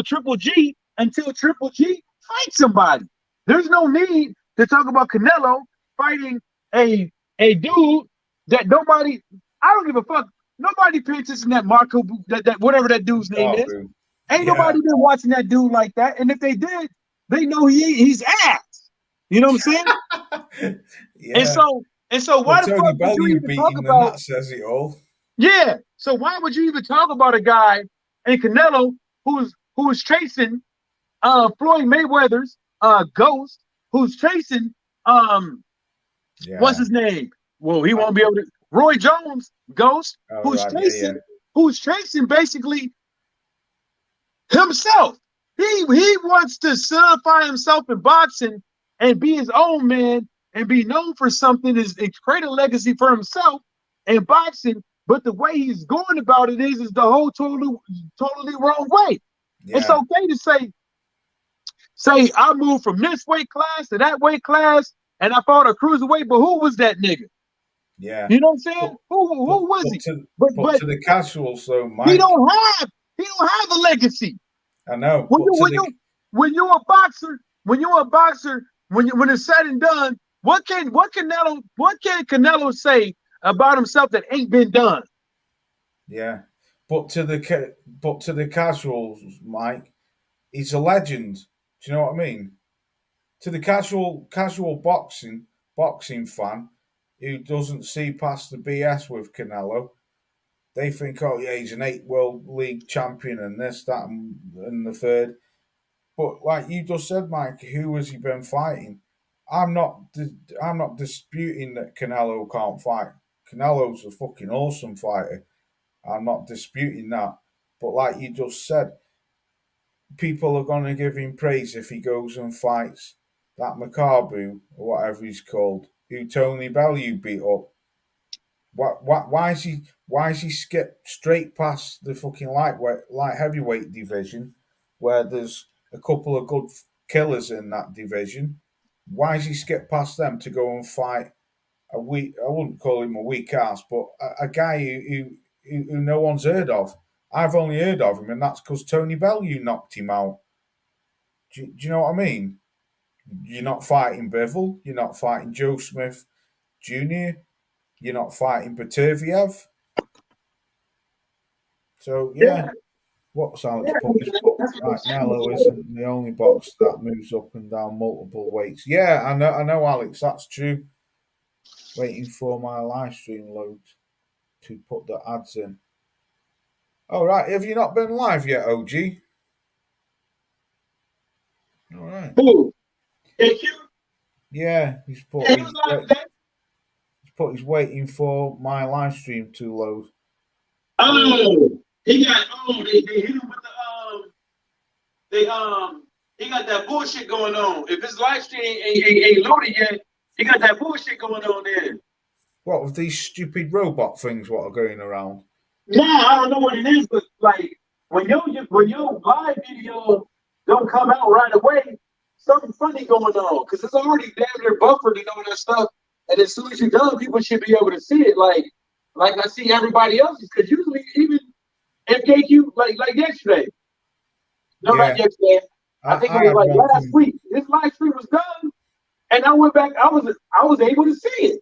Triple G until Triple G fights somebody. There's no need to talk about Canelo fighting a dude that nobody. I don't give a fuck. Nobody pays attention to that Marco, that whatever that dude's name is. Dude. Ain't nobody been watching that dude like that. And if they did, they know he's ass. You know what I'm saying? And so why the fuck would you even talk about? That says it all. Yeah. So why would you even talk about a guy in Canelo who's chasing Floyd Mayweather's ghost, who's chasing what's his name? Well, he won't be able to. Roy Jones ghost, who's chasing basically himself. He wants to solidify himself in boxing and be his own man and be known for something, is create a legacy for himself in boxing. But the way he's going about it is the whole totally wrong way. Yeah. It's okay to say I moved from this weight class to that weight class and I fought a cruiserweight, but who was that nigga? Yeah, you know what I'm saying? Who was he? But to the casuals, though, Mike, he don't have a legacy. I know. When you're a boxer, when it's said and done, what can Canelo say about himself that ain't been done? Yeah, but to the casuals, Mike, he's a legend. Do you know what I mean? To the casual boxing fan who doesn't see past the BS with Canelo, they think, oh yeah, he's an 8 World League champion and this, that, and the third. But like you just said, Mike, who has he been fighting? I'm not disputing that Canelo can't fight. Canelo's a fucking awesome fighter. I'm not disputing that. But like you just said, people are going to give him praise if he goes and fights that Makabu or whatever he's called, who Tony Bellew beat up. Why is he skipped straight past the fucking light heavyweight division, where there's a couple of good killers in that division? Why is he skipped past them to go and fight a weak? I wouldn't call him a weak ass, but a guy who no one's heard of. I've only heard of him, and that's because Tony Bellew knocked him out. Do you know what I mean? You're not fighting Bivol. You're not fighting Joe Smith Jr. You're not fighting Baterviev. So, yeah. What's Alex Puppi's box? Right, Nello isn't the only box that moves up and down multiple weights. Yeah, I know, Alex, that's true. Waiting for my live stream load to put the ads in. All right, have you not been live yet, OG? All right. Who? Thank you. Yeah, he's waiting for my live stream to load. Oh, they hit him with he got that bullshit going on. If his live stream ain't loaded yet, he got that bullshit going on there. What with these stupid robot things what are going around? Yeah, I don't know what it is, but like when your live video don't come out right away, something funny going on because it's already damn near buffered and all that stuff. And as soon as you're done, people should be able to see it. Like I see everybody else's, because usually even FKQ like yesterday. No, not yesterday. I think it was like last week. This live stream was done, and I went back. I was able to see it.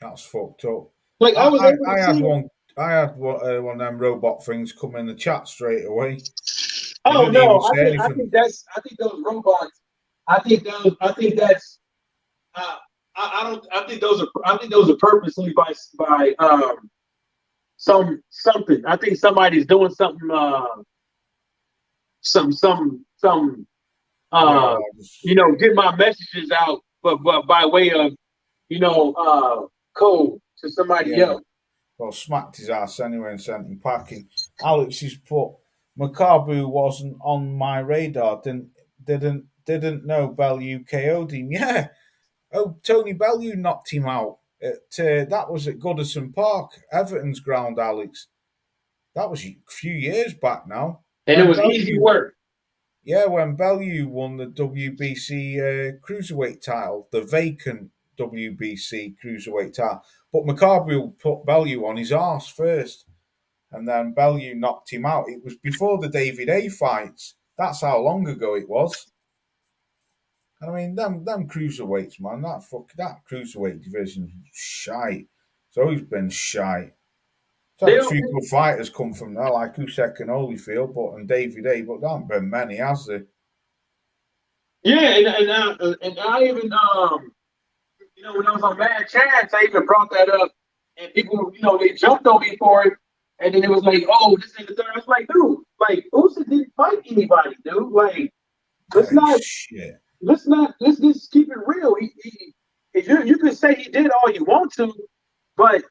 That's fucked up. Like I had one of them robot things come in the chat straight away. Oh no! I think those robots. I think those are purposely by something. I think somebody's doing something. Get my messages out, but by way of code to somebody else. Well, smacked his ass anyway and sent him packing. Alex has put Makabu wasn't on my radar. Didn't know Bellew KO'd him. Yeah. Oh, Tony Bellew knocked him out. That was at Goodison Park, Everton's ground, Alex. That was a few years back now. And it was easy work. Yeah, when Bellew won the WBC Cruiserweight title, the vacant WBC Cruiserweight title. But Makabu put Bellew on his arse first. And then Bellew knocked him out. It was before the David A fights. That's how long ago it was. I mean, them cruiserweights, man. That cruiserweight division's shite. It's always been shite. A few good fighters come from there, like Usyk and Holyfield, and David A. But there haven't been many, has there? Yeah, and I even when I was on Mad Chance, I even brought that up, and people they jumped on me for it, and then it was like, oh, this is the third. I was like, dude, like Usyk didn't fight anybody, dude. Like, let's just keep it real. You can say he did all you want to, but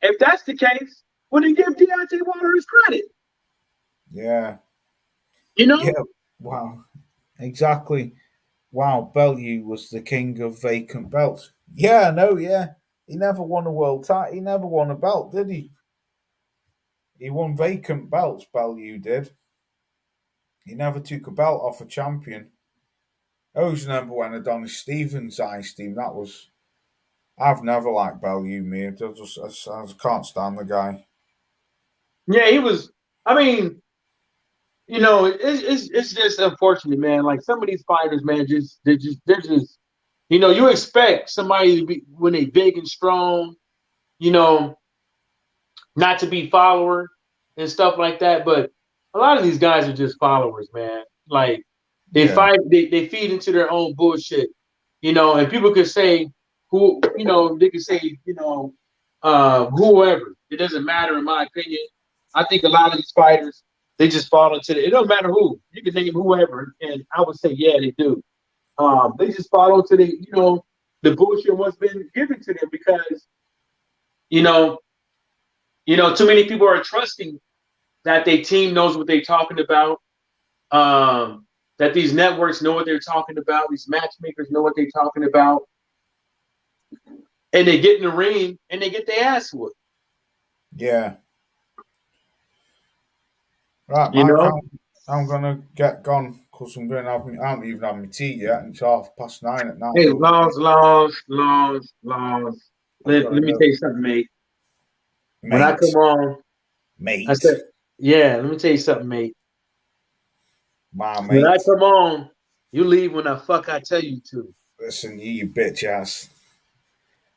if that's the case, well, then give Deontay Wilder his credit. Yeah. Yeah. Wow. Exactly. Wow. Bellew was the king of vacant belts. Yeah, no, yeah. He never won a world title. He never won a belt, did he? He won vacant belts, Bellew did. He never took a belt off a champion. I always remember when Adonis Stevens iced him. I've never liked Bellew, me. I can't stand the guy. Yeah, he was. I mean, it's just unfortunate, man. Like some of these fighters, man, they're just. You expect somebody to be when they big and strong, not to be follower and stuff like that. But a lot of these guys are just followers, man. Like they fight, they feed into their own bullshit, and people could say they could say, whoever. It doesn't matter in my opinion. I think a lot of these fighters, they just fall into it don't matter who. You can name whoever, and I would say, yeah, they do. They just fall into the bullshit what's been given to them because you know, too many people are trusting that their team knows what they're talking about. That these networks know what they're talking about. These matchmakers know what they're talking about. And they get in the ring and they get their ass whooped. Yeah. Right, You Mike, know? I'm gonna get gone because I'm going to have I haven't even had my tea yet, and it's 9:30 at night. Hey, Laws. I've Let got to me go. tell you something, mate. When I Mate. come on, Mate. I said, yeah, let me tell you something, mate. My mate. When I come on, you leave when the fuck I tell you to. Listen, you bitch ass.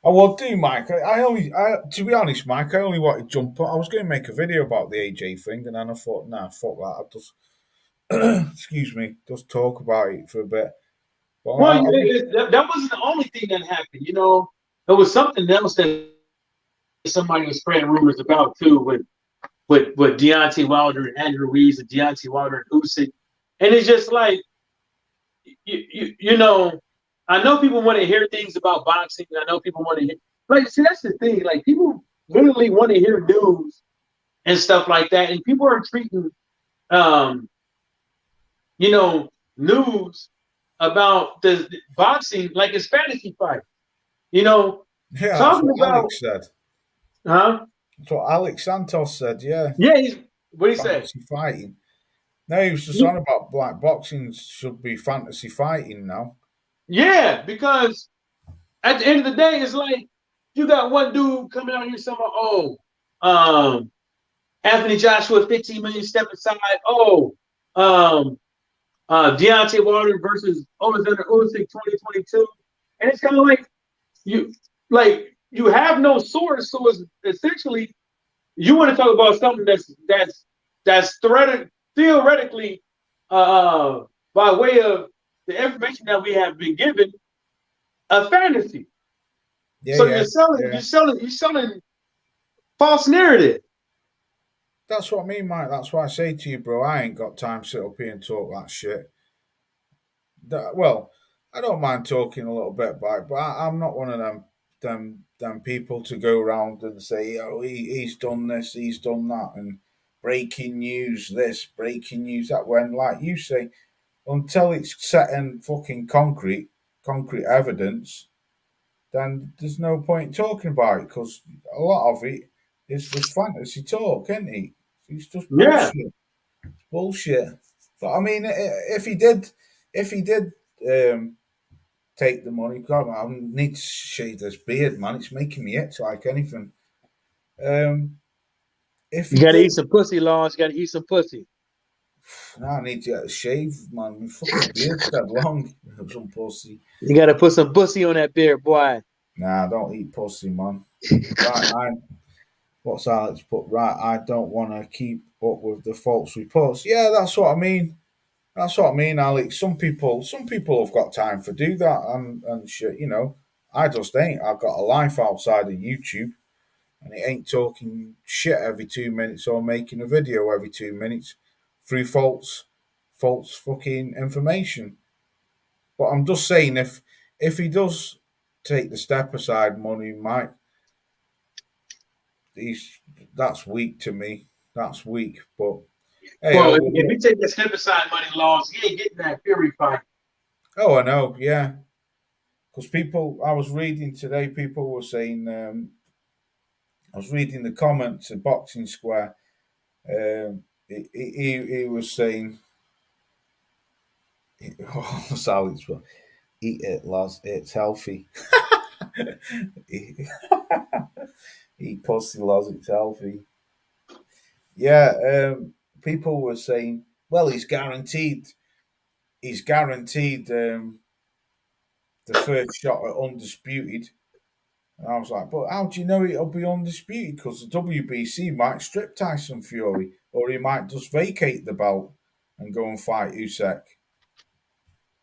I will do, Mike. To be honest, Mike, I only wanted to jump on. I was going to make a video about the AJ thing, and then I thought, nah, fuck that. I'll just, excuse me, just talk about it for a bit. But Well, that wasn't the only thing that happened. You know, there was something else that somebody was spreading rumors about too, with Deontay Wilder and Andrew Ruiz and Deontay Wilder and Usyk, and it's just like, you know, I know people want to hear things about boxing. I know people want to hear, like, see, that's the thing. Like, people literally want to hear news and stuff like that, and people are treating, news about the boxing like it's fantasy fight. You know, yeah, talking that's what about, Alex said. huh? That's what Alex Santos said. Yeah. Yeah, what he said. Fantasy fighting. No, he was just on about black boxing should be fantasy fighting now. Yeah, because at the end of the day, it's like you got one dude coming out here saying, Anthony Joshua, 15 million step aside. Deontay Wilder versus Alexander Usyk 2022. And it's kind of like you have no source, so it's essentially you want to talk about something that's theoretically by way of the information that we have been given, a fantasy. Yeah, so yeah, you're selling false narrative. That's what I mean, Mike. That's why I say to you, bro, I ain't got time to sit up here and talk that shit. Well, I don't mind talking a little bit about it, but I'm not one of them people to go around and say, oh, he's done this, he's done that, and breaking news this, breaking news that. When, like you say, until it's set in fucking concrete evidence, then there's no point talking about it because a lot of it is just fantasy talk, isn't it? It's just bullshit. Yeah. It's bullshit. But I mean, if he did take the money, God, I need to shave this beard, man. It's making me itch like anything. If you gotta eat some pussy, Lawrence. You gotta eat some pussy. I need to get a shave, man. My fucking beard's that long. Some pussy. You gotta put some pussy on that beard, boy. Nah, I don't eat pussy, man. Right, what's Alex put? Right, I don't want to keep up with the false reports. Yeah, that's what I mean. That's what I mean, Alex. Some people have got time for do that and shit. You know, I just ain't. I've got a life outside of YouTube, and it ain't talking shit every 2 minutes or making a video every 2 minutes through false fucking information. But I'm just saying, if he does take the step aside money, Mike, that's weak to me. That's weak. But hey, well, if you take the step aside money, Laws, he ain't getting that Fury fight. Oh, I know, yeah. Because I was reading today, people were saying, I was reading the comments at Boxing Square. He was saying, Alex, eat it, lads. It's healthy. Eat pussy, lads. It's healthy. Yeah, people were saying, well, he's guaranteed the first shot at Undisputed. And I was like, but how do you know it'll be Undisputed? Because the WBC might strip Tyson Fury, or he might just vacate the belt and go and fight Usyk.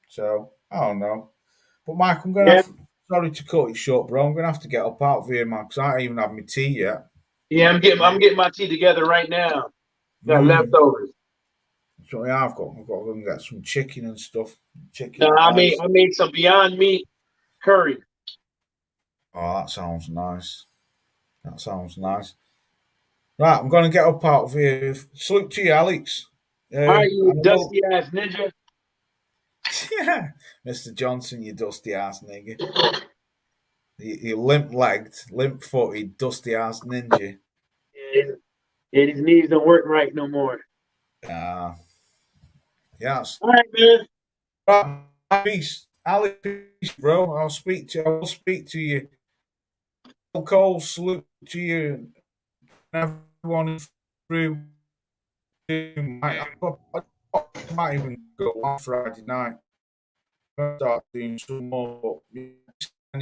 So, I don't know. But Mike, I'm going to sorry to cut it short, bro. I'm going to have to get up out of here, man, because I don't even have my tea yet. Yeah, I'm getting my tea together right now. Got leftovers. So yeah, I've got to go and get some chicken and stuff. I made some Beyond Meat curry. Oh, that sounds nice. That sounds nice. Right, I'm going to get up out of here. Salute to you, Alex. All right, you dusty ass ninja. Yeah, Mr. Johnson, you dusty ass nigga. You limp-legged, limp-footed, dusty ass ninja. Yeah, his knees don't work right no more. Yes. All right, man. Right, peace, Alex, peace, bro. I will speak to you. Cole, salute to you. Everyone through. I might even go on Friday night. Start doing some more. But